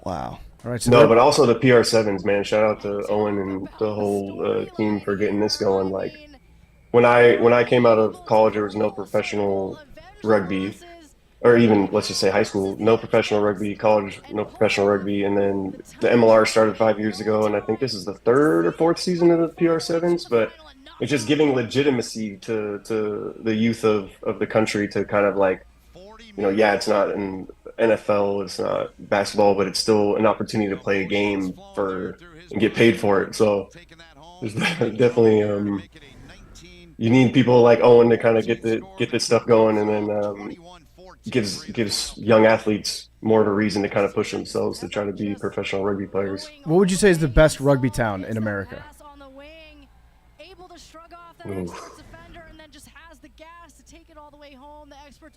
wow. All right. So No, but also the PR7s, man. Shout out to Owen and the whole team for getting this going. Like when I came out of college, there was no professional rugby, or even let's just say high school, no professional rugby. College, no professional rugby, and then the MLR started 5 years ago, and I think this is the 3rd or 4th season of the PR7s. But it's just giving legitimacy to the youth of the country to kind of like, yeah, it's not an NFL, it's not basketball, but it's still an opportunity to play a game and get paid for it. So there's definitely you need people like Owen to kind of get this stuff going, and then gives young athletes more of a reason to kind of push themselves to try to be professional rugby players. what would you say is the best rugby town in America?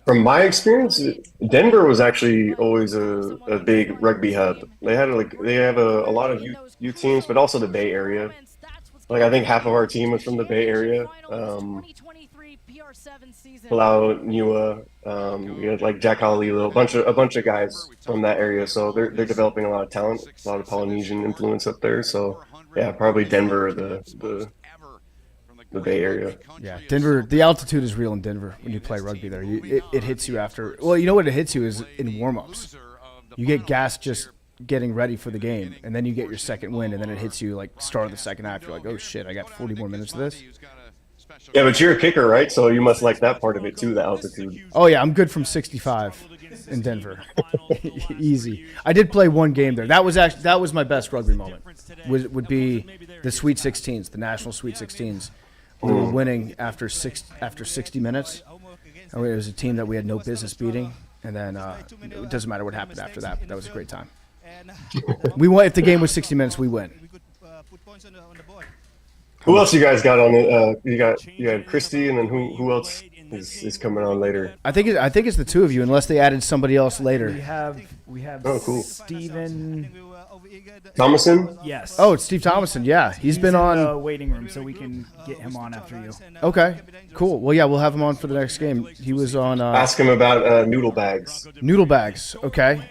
From my experience, Denver was actually always a big rugby hub. They have a lot of youth teams, but also the Bay Area. Like I think half of our team was from the Bay Area. Palau, Niua, you had like Jack Halililo, a bunch of guys from that area. So they're developing a lot of talent, a lot of Polynesian influence up there. So yeah, probably Denver, the Bay Area. Yeah, Denver. The altitude is real in Denver when you play rugby there. It hits you after. Well, you know what it hits you is in warm-ups. You get gas just getting ready for the game, and then you get your second win, and then it hits you like start of the second half. You're like, oh shit, I got 40 more minutes of this. Yeah, but you're a kicker, right? So you must like that part of it too, the altitude. Oh yeah, I'm good from 65 in Denver. Easy. I did play one game there. That was my best rugby moment. Would be the Sweet 16s, the national Sweet 16s. We were winning after 60 minutes. It was a team that we had no business beating, and then it doesn't matter what happened after that. But that was a great time. We won. If the game was 60 minutes, we win. Who else you guys got on it? You got Kristi, and then who else is coming on later? I think it's the two of you, unless they added somebody else later. We have Oh, cool. Steven. Thompson? Yes. Oh, it's Steve Thompson. Yeah, he's been in on the waiting room, so we can get him on after you. Okay, cool. Well, yeah, we'll have him on for the next game. He was on. Ask him about noodle bags. Noodle bags. Okay.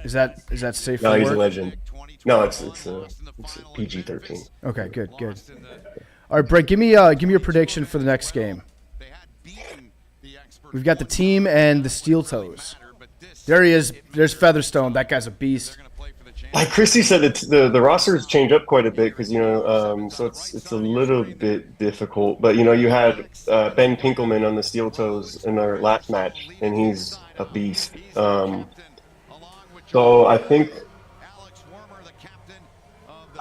Is that safe? No, for he's work? a legend. No, it's PG-13. Okay, good. All right, Brett, give me your prediction for the next game. We've got the team and the Steel Toes. There he is. There's Featherstone. That guy's a beast. Like Kristi said, the rosters change up quite a bit because so it's a little bit difficult. But you had Ben Pinkelman on the Steel Toes in our last match, and he's a beast. So I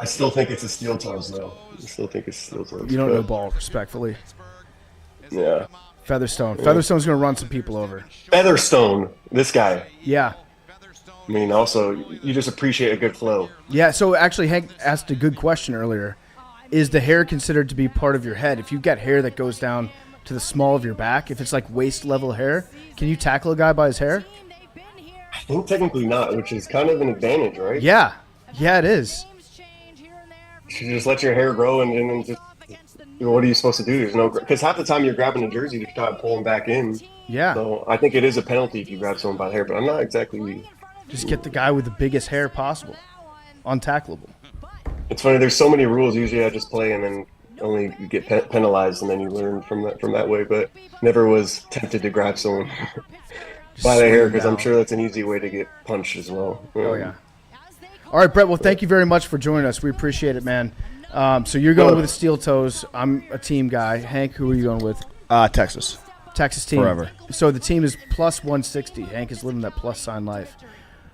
still think it's a Steel Toes though. I still think it's Steel Toes. You don't know ball, respectfully. Yeah. Featherstone. Featherstone's going to run some people over. Featherstone, this guy. Yeah. I mean, also, you just appreciate a good flow. Yeah, so actually Hank asked a good question earlier. Is the hair considered to be part of your head? If you've got hair that goes down to the small of your back, if it's like waist-level hair, can you tackle a guy by his hair? I think technically not, which is kind of an advantage, right? Yeah. Yeah, it is. You just let your hair grow and then just... What are you supposed to do? There's no... Because half the time you're grabbing a jersey to try to pull them back in. Yeah. So I think it is a penalty if you grab someone by the hair, but I'm not exactly... Just get the guy with the biggest hair possible. Untackleable. It's funny. There's so many rules. Usually I just play and then only get penalized and then you learn from that way. But never was tempted to grab someone by the hair because I'm sure that's an easy way to get punched as well. Oh, yeah. All right, Brett. Well, thank you very much for joining us. We appreciate it, man. So you're going with the Steel Toes. I'm a team guy. Hank, who are you going with? Texas. Texas team. Forever. So the team is plus 160. Hank is living that plus sign life.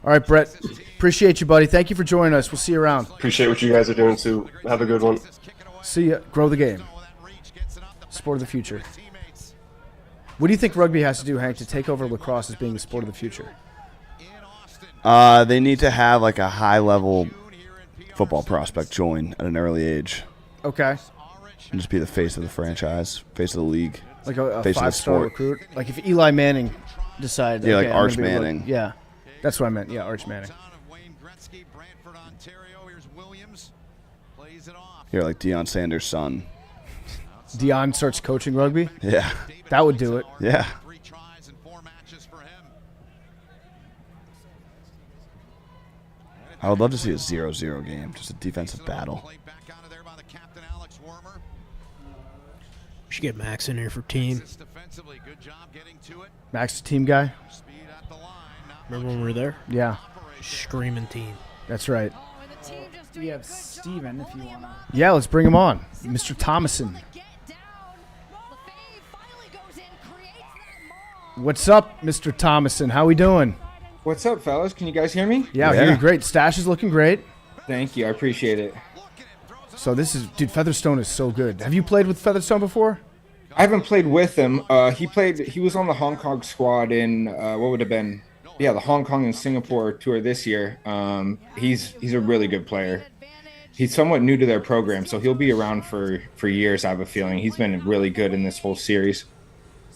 All right, Brett. Appreciate you, buddy. Thank you for joining us. We'll see you around. Appreciate what you guys are doing, too. Have a good one. See ya. Grow the game. Sport of the future. What do you think rugby has to do, Hank, to take over lacrosse as being the sport of the future? They need to have like a high-level football prospect join at an early age Okay. and just be the face of the franchise, face of the league. Like a Face of the 5-star sport. recruit. Like if Eli Manning decided. Yeah, like okay, I'm Arch gonna be Manning. Yeah. That's what I meant. Yeah, Arch Manning. Here, like Deion Sanders' son. Deion starts coaching rugby. Yeah. That would do it. Yeah. I would love to see a 0-0 game, just a defensive battle. We should get Max in here for team. Max, the team guy. Remember when we were there? Yeah, Screaming team. that's right. We have Steven, if you want to. Yeah, let's bring him on, Mr. Thompson. What's up, Mr. Thompson? How we doing? What's up, fellas? Can you guys hear me? Yeah, I hear you great. Stash is looking great. Thank you. I appreciate it. So this is, dude, Featherstone is so good. Have you played with Featherstone before? I haven't played with him. He was on the Hong Kong squad in what would have been, the Hong Kong and Singapore tour this year. He's a really good player. He's somewhat new to their program, so he'll be around for years. I have a feeling he's been really good in this whole series.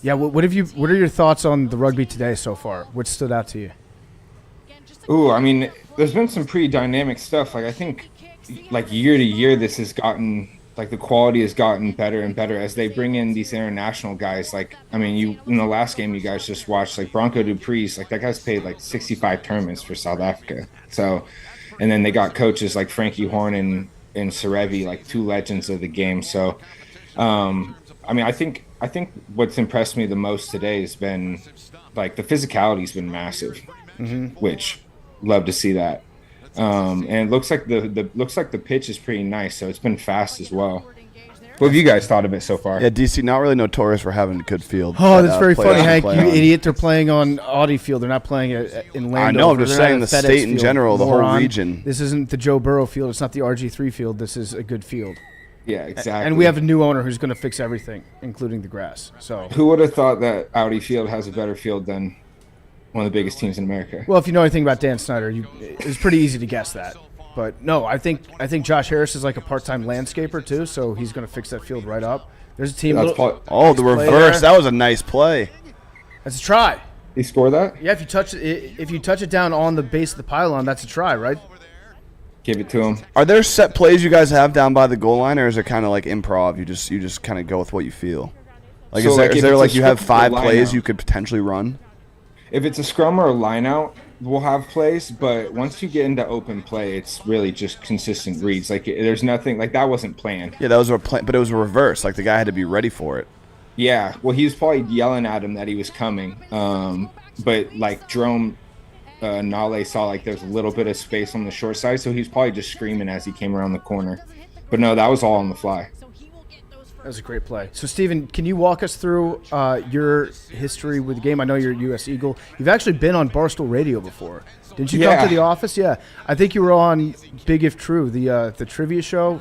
Yeah. What are your thoughts on the rugby today so far? What stood out to you? Ooh, I mean, there's been some pretty dynamic stuff. Like I think, like year to year, this has gotten like the quality has gotten better and better as they bring in these international guys. Like, I mean, you in the last game you guys just watched, like Bronco Dupree's, like that guy's played like 65 tournaments for South Africa. So, and then they got coaches like Frankie Horn and Serevi, like two legends of the game. So, I mean, I think what's impressed me the most today has been like the physicality's been massive, which love to see that. And it looks like the pitch is pretty nice, so it's been fast as well. What have you guys thought of it so far? Yeah, DC not really notorious for having a good field. Oh, that's very funny, Hank. play You on. idiot. They're playing on Audi Field. They're not playing in Landover. I know, I'm just They're not saying at the FedEx state in Field, general, the whole moron. region. This isn't the Joe Burrow Field. It's not the RG3 field. This is a good field. Yeah, exactly. And we have a new owner who's going to fix everything, including the grass. So, Who would have thought that Audi Field has a better field than one of the biggest teams in America? well, if you know anything about Dan Snyder, it's pretty easy to guess that. But no, I think Josh Harris is like a part-time landscaper too, so he's going to fix that field right up. There's a team. That's Oh, the play reverse. there. That was a nice play. That's a try. He scored that? Yeah, if you touch it down on the base of the pylon, that's a try, right? Give it to him. Are there set plays you guys have down by the goal line, or is it kind of like improv? You just kind of go with what you feel. Like, So, is there, like, is if there it's like a you have scrum or 5 line plays out? you could potentially run? If it's a scrum or a line out, we'll have plays, but once you get into open play, it's really just consistent reads. Like there's nothing like that wasn't planned. Yeah, that was a play, but it was a reverse. Like the guy had to be ready for it. Yeah, well, he was probably yelling at him that he was coming. But like Jerome Nale saw like there's a little bit of space on the short side, so he was probably just screaming as he came around the corner. But no, that was all on the fly. That was a great play. So, Steven, can you walk us through your history with the game? I know you're a U.S. Eagle. You've actually been on Barstool Radio before. Didn't you come to the office? Yeah. I think you were on Big If True, the trivia show.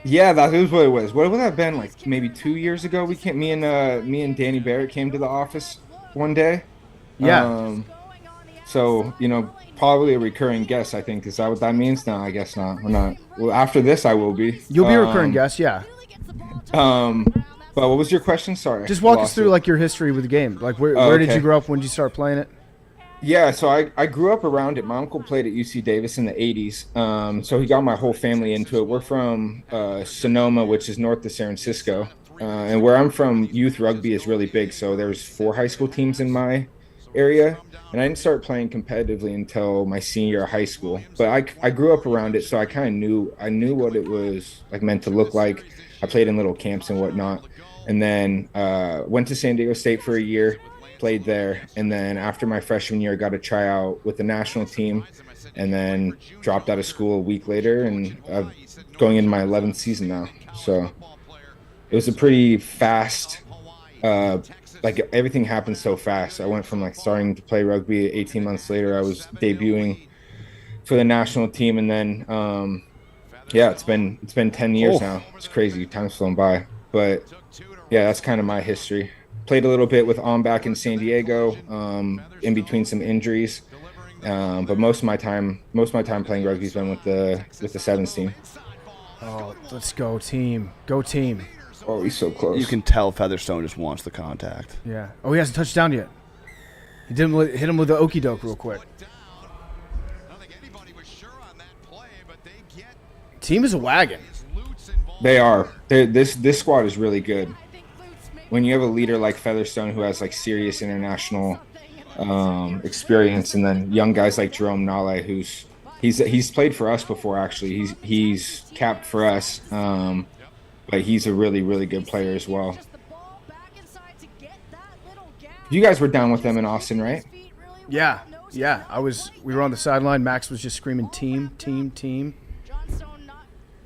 Yeah, that was what it was. What would that have been, like maybe 2 years ago? Me and Danny Barrett came to the office one day. Yeah. So, probably a recurring guest, I think. Is that what that means? No, I guess not. We're not. Well, after this, I will be. You'll be a recurring guest, yeah. But what was your question? Sorry. Just walk us through, like, your history with the game. Like, where did you grow up? When did you start playing it? Yeah, so I grew up around it. My uncle played at UC Davis in the 80s. So he got my whole family into it. We're from Sonoma, which is north of San Francisco. And where I'm from, youth rugby is really big. So there's 4 high school teams in my area. And I didn't start playing competitively until my senior year of high school. But I grew up around it, so I kind of knew what it was like meant to look like. I played in little camps and whatnot. And then went to San Diego State for a year. Played there, and then after my freshman year, got a tryout with the national team, and then dropped out of school a week later, and I'm going into my 11th season now. So it was a pretty fast, like everything happened so fast. I went from like starting to play rugby 18 months later. I was debuting for the national team, and then yeah, it's been 10 years now. It's crazy, time's flown by, but yeah, that's kind of my history. Played a little bit with Ombak in San Diego, in between some injuries. But most of my time playing rugby has been with the sevens team. Oh, let's go team. Go team. Oh, he's so close. You can tell Featherstone just wants the contact. Yeah. Oh, he hasn't touched down yet. He didn't hit him with the okie doke real quick. Team is a wagon. They are. This squad is really good. When you have a leader like Featherstone who has like serious international experience, and then young guys like Jerome Nale, he's played for us before actually. He's capped for us, but he's a really, really good player as well. You guys were down with them in Austin, right? Yeah. We were on the sideline. Max was just screaming team, team, team.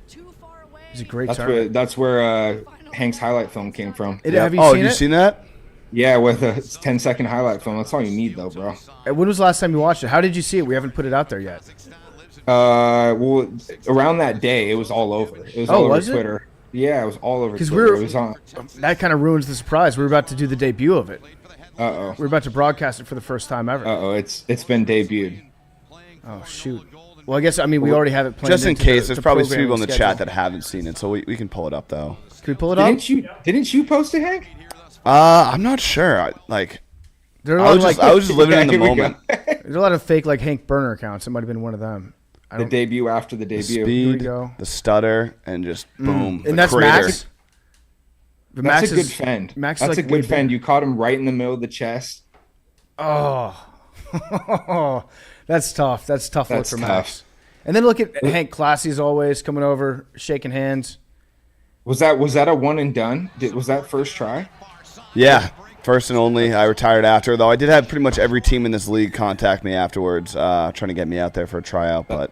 It was a great tournament. That's where Hank's highlight film came from. Have you seen it? Yeah, with a 10-second highlight film. That's all you need, though, bro. When was the last time you watched it? How did you see it? We haven't put it out there yet. Well, around that day, it was all over. It was all over Twitter. Yeah, it was all over Twitter. It was on. That kind of ruins the surprise. We were about to do the debut of it. Uh-oh. We're about to broadcast it for the first time ever. Uh-oh, it's been debuted. Oh, shoot. Well, we already have it planned. Just in case, there's probably some people in the chat that haven't seen it, so we can pull it up, though. Can we pull it up? Didn't you post it, Hank? I'm not sure. I was just living in the moment. There's a lot of fake Hank Burner accounts. It might have been one of them. The debut after the debut. The speed, the stutter, and just boom. And that's crater. Max. That's a good fend. That's a good fend. You caught him right in the middle of the chest. Oh, that's tough. That's tough look for Max. And then look at Hank, classy as always, coming over, shaking hands. Was that a one and done? Was that first try? Yeah, first and only. I retired after, though. I did have pretty much every team in this league contact me afterwards, trying to get me out there for a tryout, but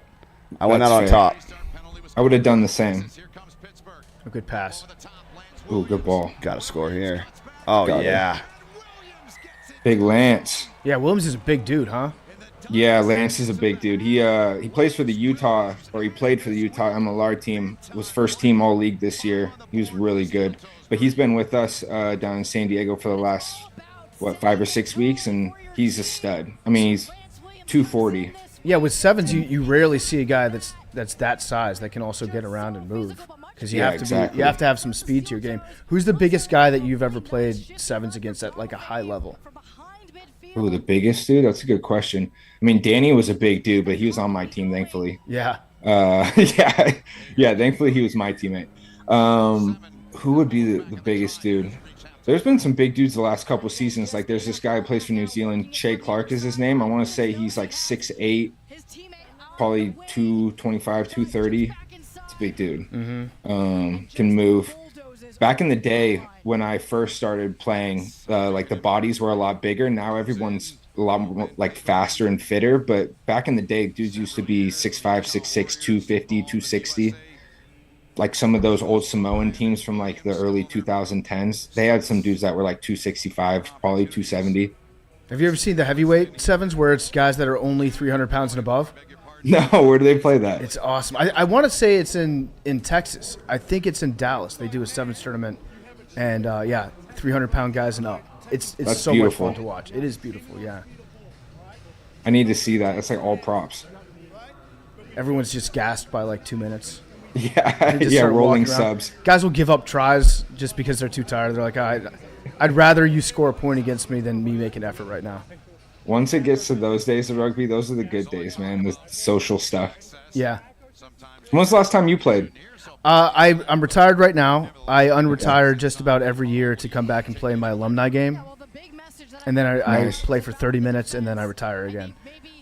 I went out on top. I would have done the same. A good pass. Ooh, good ball. Got to score here. Oh, yeah. Big Lance. Yeah, Williams is a big dude, huh? Yeah, Lance is a big dude. He plays for the Utah, or he played for the Utah MLR team. Was first team all league this year. He was really good. But he's been with us down in San Diego for the last 5 or 6 weeks, and he's a stud. I mean, he's 240. Yeah, with sevens, you rarely see a guy that's that size that can also get around and move. Because you have to have some speed to your game. Who's the biggest guy that you've ever played sevens against at a high level? Oh, the biggest dude? That's a good question. I mean, Danny was a big dude, but he was on my team, thankfully. Yeah. Yeah. Thankfully, he was my teammate. Who would be the biggest dude? There's been some big dudes the last couple of seasons. Like, there's this guy who plays for New Zealand. Shea Clark is his name. I want to say he's 6'8", probably 225, 230. It's a big dude. Mm-hmm. Can move. Back in the day when I first started playing, the bodies were a lot bigger. Now everyone's a lot more faster and fitter. But back in the day, dudes used to be 6'5", 6'6", 250, 260. Like some of those old Samoan teams from the early 2010s, they had some dudes that were 265, probably 270. Have you ever seen the heavyweight sevens where it's guys that are only 300 pounds and above? No, where do they play that? It's awesome. I want to say it's in Texas. I think it's in Dallas. They do a sevens tournament, and 300-pound guys and up. It's so beautiful. Much fun to watch. It is beautiful, yeah. I need to see that. It's all props. Everyone's just gassed by 2 minutes. Yeah, rolling subs. Guys will give up tries just because they're too tired. They're like, I'd rather you score a point against me than me make an effort right now. Once it gets to those days of rugby, those are the good days, man. The social stuff. Yeah. When was the last time you played? I'm retired right now. I unretire just about every year to come back and play my alumni game. And then I play for 30 minutes, and then I retire again.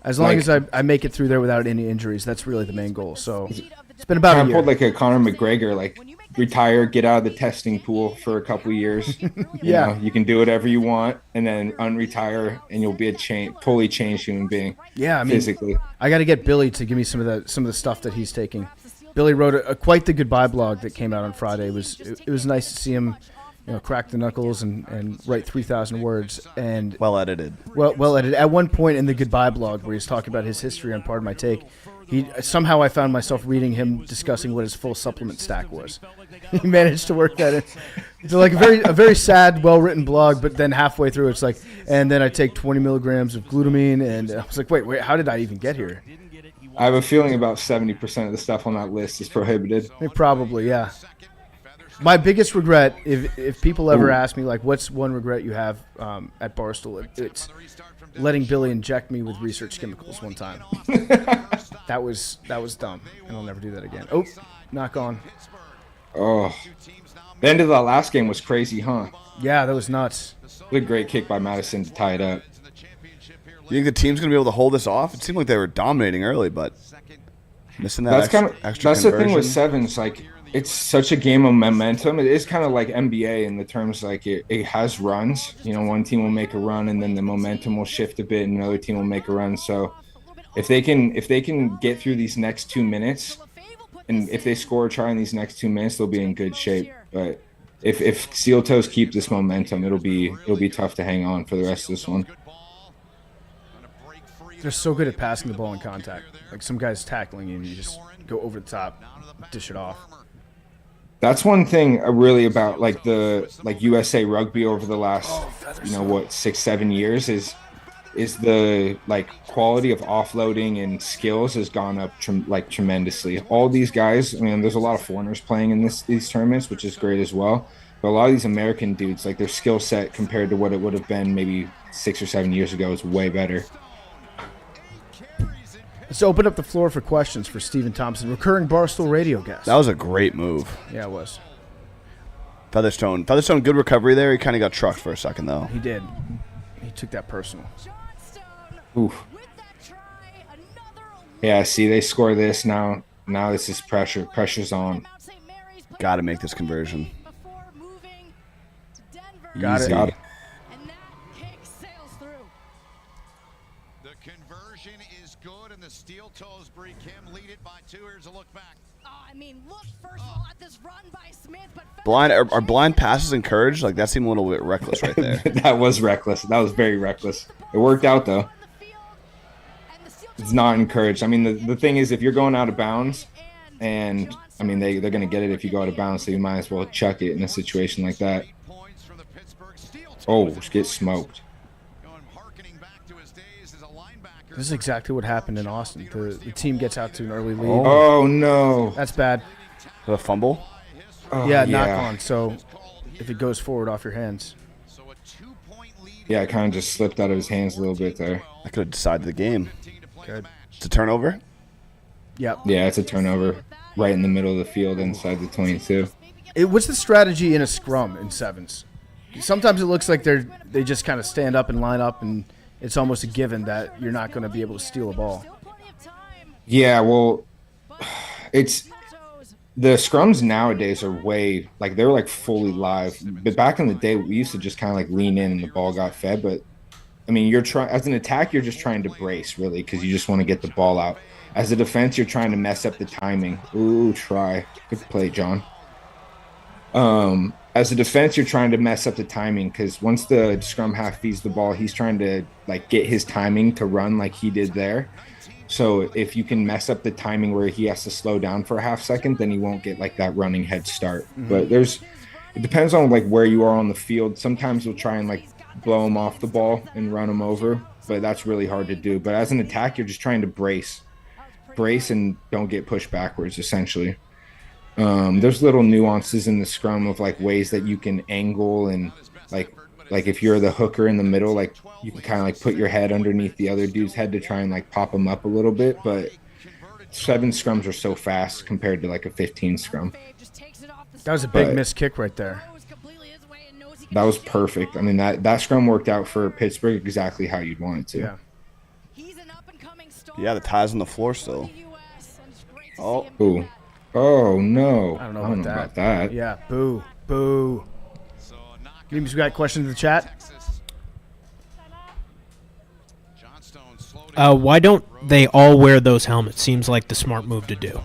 As long as I make it through there without any injuries, that's really the main goal. So it's been about a year. I pulled a Conor McGregor, retire, get out of the testing pool for a couple years. You can do whatever you want, and then unretire, and you'll be a totally changed human being. Yeah, I mean, physically. I got to get Billy to give me some of the stuff that he's taking. Billy wrote a quite the goodbye blog that came out on Friday. It was nice to see him, crack the knuckles and write 3,000 words. And Well edited. Well edited. At one point in the Goodbye blog where he's talking about his history on Pardon My Take, somehow I found myself reading him discussing what his full supplement stack was. He managed to work that in. It's like a very sad, well-written blog, but then halfway through it's like, and then I take 20 milligrams of glutamine, and I was like, wait, how did I even get here? I have a feeling about 70% of the stuff on that list is prohibited. Probably, yeah. My biggest regret, if people ever ask me, like, what's one regret you have at Barstool, it's letting Billy inject me with research chemicals one time. That was dumb, and I'll never do that again. Oh, knock on. Oh, the end of that last game was crazy, huh? Yeah, that was nuts. What a great kick by Madison to tie it up. You think the team's going to be able to hold this off? It seemed like they were dominating early, but missing that extra That's the thing with conversion. sevens. Like, it's such a game of momentum. It is kind of like NBA in the terms like it has runs. One team will make a run, and then the momentum will shift a bit, and another team will make a run. So if they can get through these next 2 minutes, and if they score a try in these next 2 minutes, they'll be in good shape. But if Steel Toes keep this momentum, it'll be tough to hang on for the rest of this one. They're so good at passing the ball in contact. Like, some guy's tackling you, and you just go over the top, dish it off. That's one thing really about like USA Rugby over the last 6-7 years is the quality of offloading and skills has gone up tremendously. All these guys, I mean, there's a lot of foreigners playing in these tournaments, which is great as well. But a lot of these American dudes, like, their skill set compared to what it would have been maybe 6 or 7 years ago is way better. Let's open up the floor for questions for Stephen Thompson, recurring Barstool radio guest. That was a great move. Yeah, it was. Featherstone, good recovery there. He kind of got trucked for a second, though. He did. He took that personal. Oof. Yeah, see, they score this now. Now this is pressure. Pressure's on. Got to make this conversion. Got Easy. it. The conversion is good, and the Steel Toes break him. Lead it by 2. Here's a look back. Look first of all at this run by Smith, but Are blind passes encouraged? Like, that seemed a little bit reckless right there. That was reckless. That was very reckless. It worked out, though. It's not encouraged. I mean, the thing is, if you're going out of bounds, and, I mean, they're going to get it if you go out of bounds, so you might as well chuck it in a situation like that. Oh, get smoked. This is exactly what happened in Austin. The team gets out to an early lead. Oh, no. That's bad. The fumble? Oh, yeah, knock on. So if it goes forward off your hands. Yeah, it kind of just slipped out of his hands a little bit there. I could have decided the game. Good. It's a turnover? Yep. Yeah, it's a turnover right in the middle of the field inside the 22. What's the strategy in a scrum in sevens? Sometimes it looks like they just kind of stand up and line up, and it's almost a given that you're not going to be able to steal a ball. Yeah, well, it's the scrums nowadays are way they're fully live. But back in the day, we used to just kind of lean in and the ball got fed. But I mean, as an attack, you're just trying to brace really because you just want to get the ball out. As a defense, you're trying to mess up the timing. Ooh, try. Good play, John. As a defense, you're trying to mess up the timing because once the scrum half feeds the ball, he's trying to get his timing to run like he did there. So if you can mess up the timing where he has to slow down for a half second, then he won't get that running head start. Mm-hmm. But it depends on where you are on the field. Sometimes you'll try and blow him off the ball and run him over, but that's really hard to do. But as an attack, you're just trying to brace and don't get pushed backwards essentially. There's little nuances in the scrum of ways that you can angle and if you're the hooker in the middle, you can kind of put your head underneath the other dude's head to try and pop him up a little bit. But 7 scrums are so fast compared to a 15 scrum. That was a big missed kick right there. That was perfect. I mean, that scrum worked out for Pittsburgh exactly how you'd want it to. Yeah. Yeah, the tie's on the floor still. Oh. Ooh. Oh, no. I don't know about that. Yeah, boo. Boo. We got questions in the chat? Why don't they all wear those helmets? Seems like the smart move to do.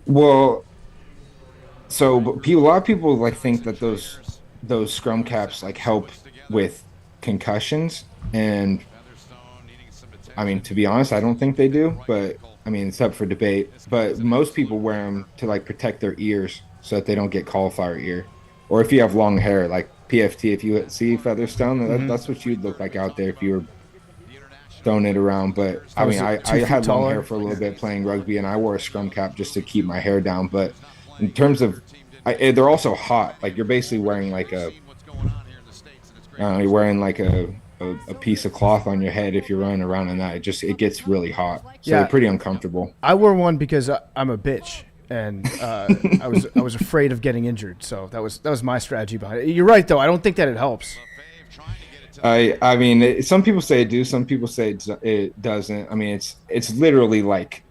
Well, So but a lot of people like think that those scrum caps like help with concussions, and I mean, to be honest, I don't think they do, but I mean, it's up for debate. But most people wear them to like protect their ears so that they don't get cauliflower ear. Or if you have long hair, like PFT, if you see Featherstone, that's what you'd look like out there if you were throwing it around. But I mean, I had long hair for a little bit playing rugby, and I wore a scrum cap just to keep my hair down. But in terms of, they're also hot. Like you're basically wearing like you're wearing like a piece of cloth on your head if you're running around in that. It gets really hot. So they're pretty uncomfortable. I wore one because I'm a bitch, and I was afraid of getting injured. So that was my strategy behind it. You're right, though. I don't think that it helps. I mean, some people say it do. Some people say it doesn't. I mean, it's literally like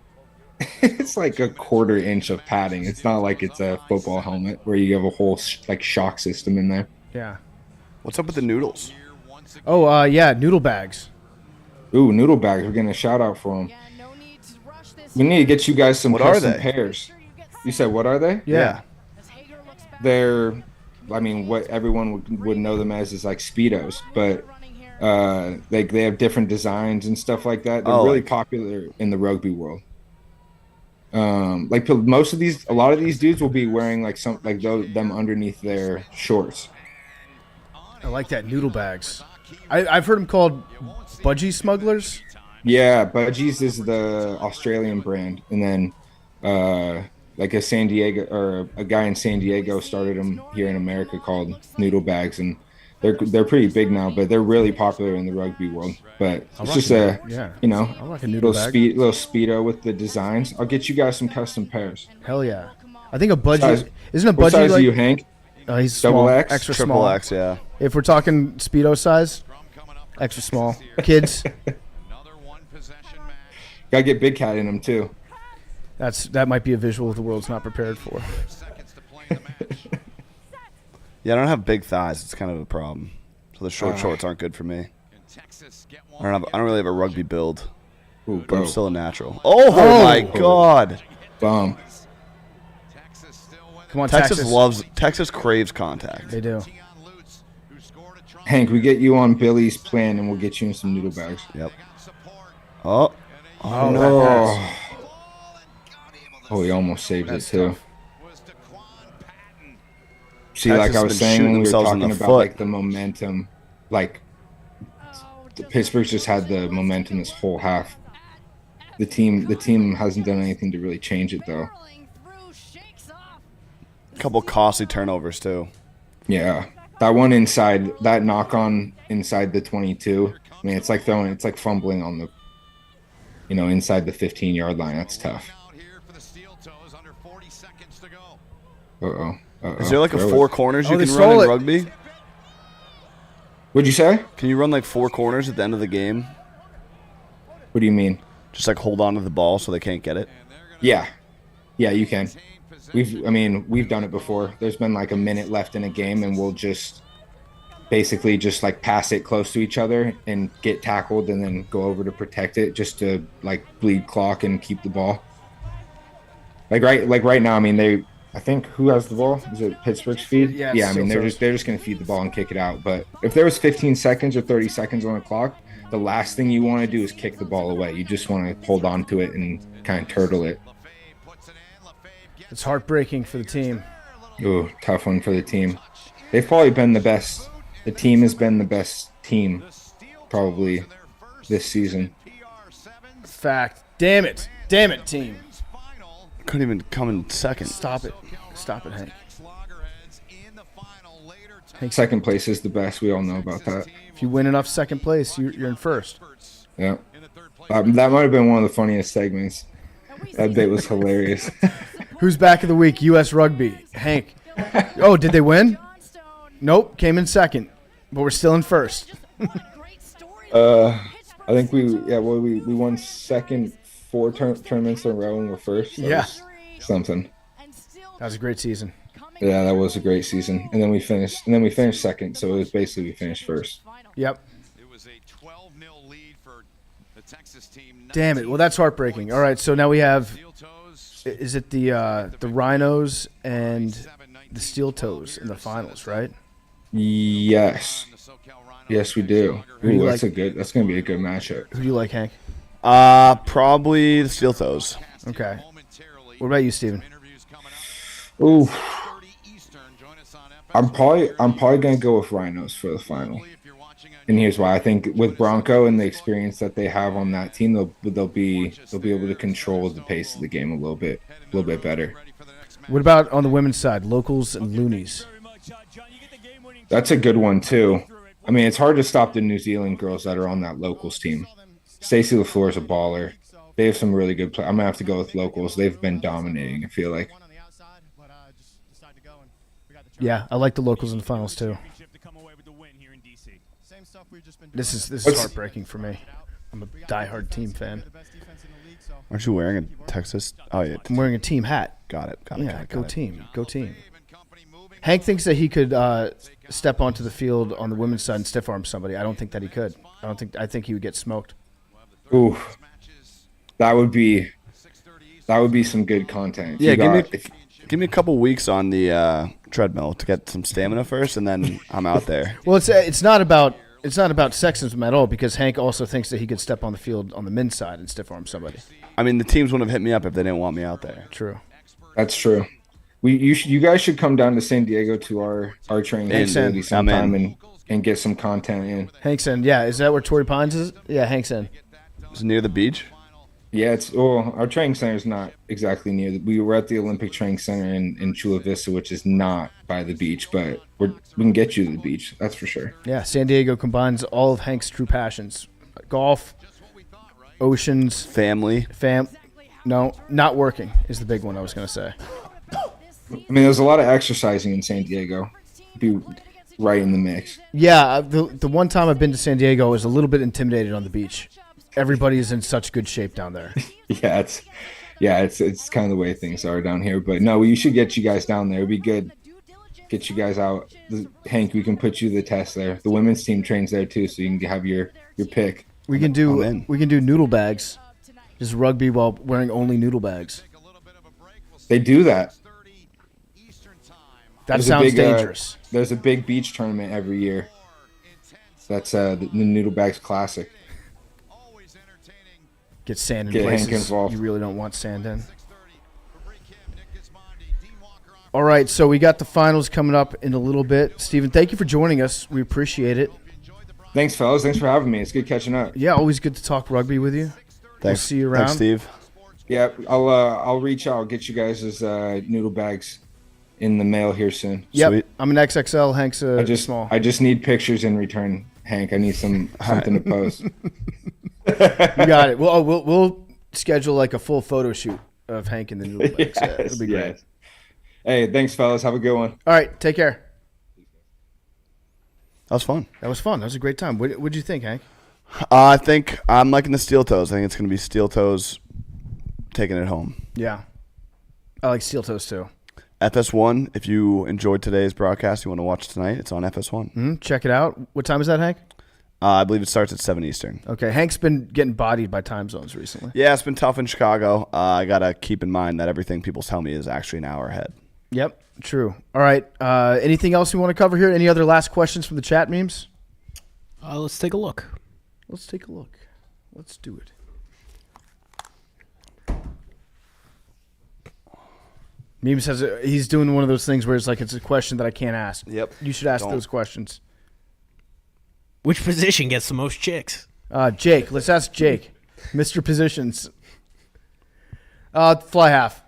it's like a quarter inch of padding. It's not like it's a football helmet where you have a whole like shock system in there. Yeah. What's up with the noodles? Oh, yeah, noodle bags. Ooh, noodle bags. We're getting a shout out for them. We need to get you guys some custom pairs. You said, what are they? Yeah. They're, I mean, what everyone would know them as is like Speedos, but they have different designs and stuff like that. They're really popular in the rugby world. Like a lot of these dudes will be wearing like them underneath their shorts. I like that, noodle bags. I've heard them called budgie smugglers. Yeah, Budgies is the Australian brand, and then like a San Diego or a guy in San Diego started them here in America called Noodle Bags, and they're pretty big now, but they're really popular in the rugby world. But it's just a little Speedo with the designs. I'll get you guys some custom pairs. Hell yeah! I think a budgie isn't a budgie. What size like, are you, Hank? He's small, double X, extra triple small. X, yeah. If we're talking Speedo size, extra small. Kids. Gotta get Big Cat in them too. That might be a visual the world's not prepared for. Yeah, I don't have big thighs. It's kind of a problem. So the shorts aren't good for me. I don't really have a rugby build. Ooh, but I'm still a natural. Oh my God. Bomb. Come on, Texas craves contact. They do. Hank, we get you on Billy's plan, and we'll get you in some noodle bags. Yep. Oh no. Oh, he almost saved it too. See, like I was saying when we were talking about like the momentum, like Pittsburgh's just had the momentum this whole half. The team hasn't done anything to really change it though. Couple costly turnovers too. Yeah, that one inside, that knock on inside the 22. I mean, it's like fumbling on the, inside the 15-yard line. That's tough. Is there like a 4 corners you can run in rugby? What'd you say? Can you run like 4 corners at the end of the game? What do you mean? Just like hold on to the ball so they can't get it? Yeah, you can. We've done it before. There's been like a minute left in a game, and we'll just basically just like pass it close to each other and get tackled, and then go over to protect it just to like bleed clock and keep the ball. Like right now, I think who has the ball? Is it Pittsburgh's feed? Yeah. They're just gonna feed the ball and kick it out. But if there was 15 seconds or 30 seconds on the clock, the last thing you want to do is kick the ball away. You just want to hold on to it and kind of turtle it. It's heartbreaking for the team. Ooh, tough one for the team. They've probably been the best. The team has been the best team probably this season. Fact. Damn it, team. Couldn't even come in second. Stop it, Hank. Second place is the best. We all know about that. If you win enough second place, you're in first. Yeah. That might have been one of the funniest segments. That bit was hilarious. Who's back of the week? U.S. Rugby. Hank. Oh, did they win? Nope, came in second, but we're still in first. I think we won second 4 tournaments in a row and we're first. That was something. That was a great season. Yeah, that was a great season. And then we finished second, so it was basically we finished first. Yep. Damn it. Well, that's heartbreaking. All right, so now we have Is it the Rhinos and the Steel Toes in the finals, right? Yes. Yes, we do. Who do you Ooh, like? that's gonna be a good matchup. Who do you like, Hank? Probably the Steel Toes. Okay. What about you, Steven? Ooh. I'm probably gonna go with Rhinos for the final. And here's why. I think with Bronco and the experience that they have on that team, they'll be able to control the pace of the game a little bit better. What about on the women's side, locals and loonies? That's a good one too. I mean, it's hard to stop the New Zealand girls that are on that locals team. Stacey LaFleur is a baller. They have some really good players. I'm gonna have to go with locals. They've been dominating, I feel like. Yeah, I like the locals in the finals too. This is heartbreaking for me. I'm a diehard team fan. Aren't you wearing a Texas? Oh yeah, I'm wearing a team hat. got it. Yeah, go team. Hank thinks that he could step onto the field on the women's side and stiff arm somebody. I don't think that he could. I think he would get smoked. Ooh, that would be some good content. Yeah, give me a couple weeks on the treadmill to get some stamina first, and then I'm out there. Well, it's not about sexism at all, because Hank also thinks that he could step on the field on the men's side and stiff arm somebody. I mean, the teams wouldn't have hit me up if they didn't want me out there. True. That's true. You guys should come down to San Diego to our training facility sometime and get some content in. Hankson, yeah, is that where Torrey Pines is? Yeah, Hankson. Is it near the beach? Yeah, our training center is not exactly near. We were at the Olympic Training Center in Chula Vista, which is not by the beach, but we can get you to the beach. That's for sure. Yeah, San Diego combines all of Hank's true passions: golf, oceans, family. No, not working is the big one I was going to say. I mean, there's a lot of exercising in San Diego. Be right in the mix. Yeah, the one time I've been to San Diego, I was a little bit intimidated on the beach. Everybody is in such good shape down there. It's kind of the way things are down here. But no, we should get you guys down there. It'd be good. Get you guys out. Hank, we can put you to the test there. The women's team trains there too, so you can have your pick. We can do noodle bags, just rugby while wearing only noodle bags. They do that. That sounds dangerous. There's a big beach tournament every year. That's the Noodle Bags Classic. Get sand in places Hank involved. You really don't want sand in. All right, so we got the finals coming up in a little bit. Steven, thank you for joining us. We appreciate it. Thanks, fellas. Thanks for having me. It's good catching up. Yeah, always good to talk rugby with you. Thanks. We'll see you around. Thanks, Steve. Yeah, I'll reach out. I'll get you guys' noodle bags in the mail here soon. Yep, Sweet. I'm an XXL. Hank's small. I just need pictures in return, Hank. I need something to post. You got it. We'll schedule like a full photo shoot of Hank in the noodle bags. Yes, It'll be great. yes. Hey, thanks, fellas. Have a good one. All right, take care. That was fun. That was fun. That was a great time. What'd you think, Hank? I think I'm liking the Steel Toes. I think it's going to be Steel Toes taking it home. Yeah. I like Steel Toes too. FS1, if you enjoyed today's broadcast, you want to watch tonight, it's on FS1. Check it out. What time is that, Hank? I believe it starts at 7 Eastern. Okay, Hank's been getting bodied by time zones recently. Yeah, it's been tough in Chicago. I got to keep in mind that everything people tell me is actually an hour ahead. Yep, true. All right, anything else we want to cover here? Any other last questions from the chat memes? Let's take a look. Let's take a look. Let's do it. Memes says he's doing one of those things where it's like it's a question that I can't ask. Yep. You should ask those questions. Which position gets the most chicks? Jake. Let's ask Jake. Mr. Positions. Fly half.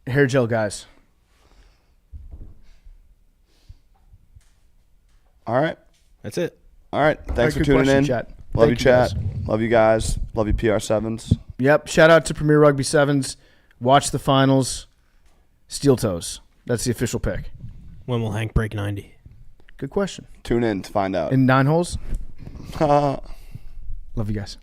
Hair gel guys. All right. That's it. All right. Thanks for tuning in. Chat. Love you, Thank chat. guys. Love you guys. Love you, PR7s. Yep. Shout out to Premier Rugby 7s. Watch the finals. Steel Toes. That's the official pick. When will Hank break 90? Good question. Tune in to find out. In 9 holes? Love you guys.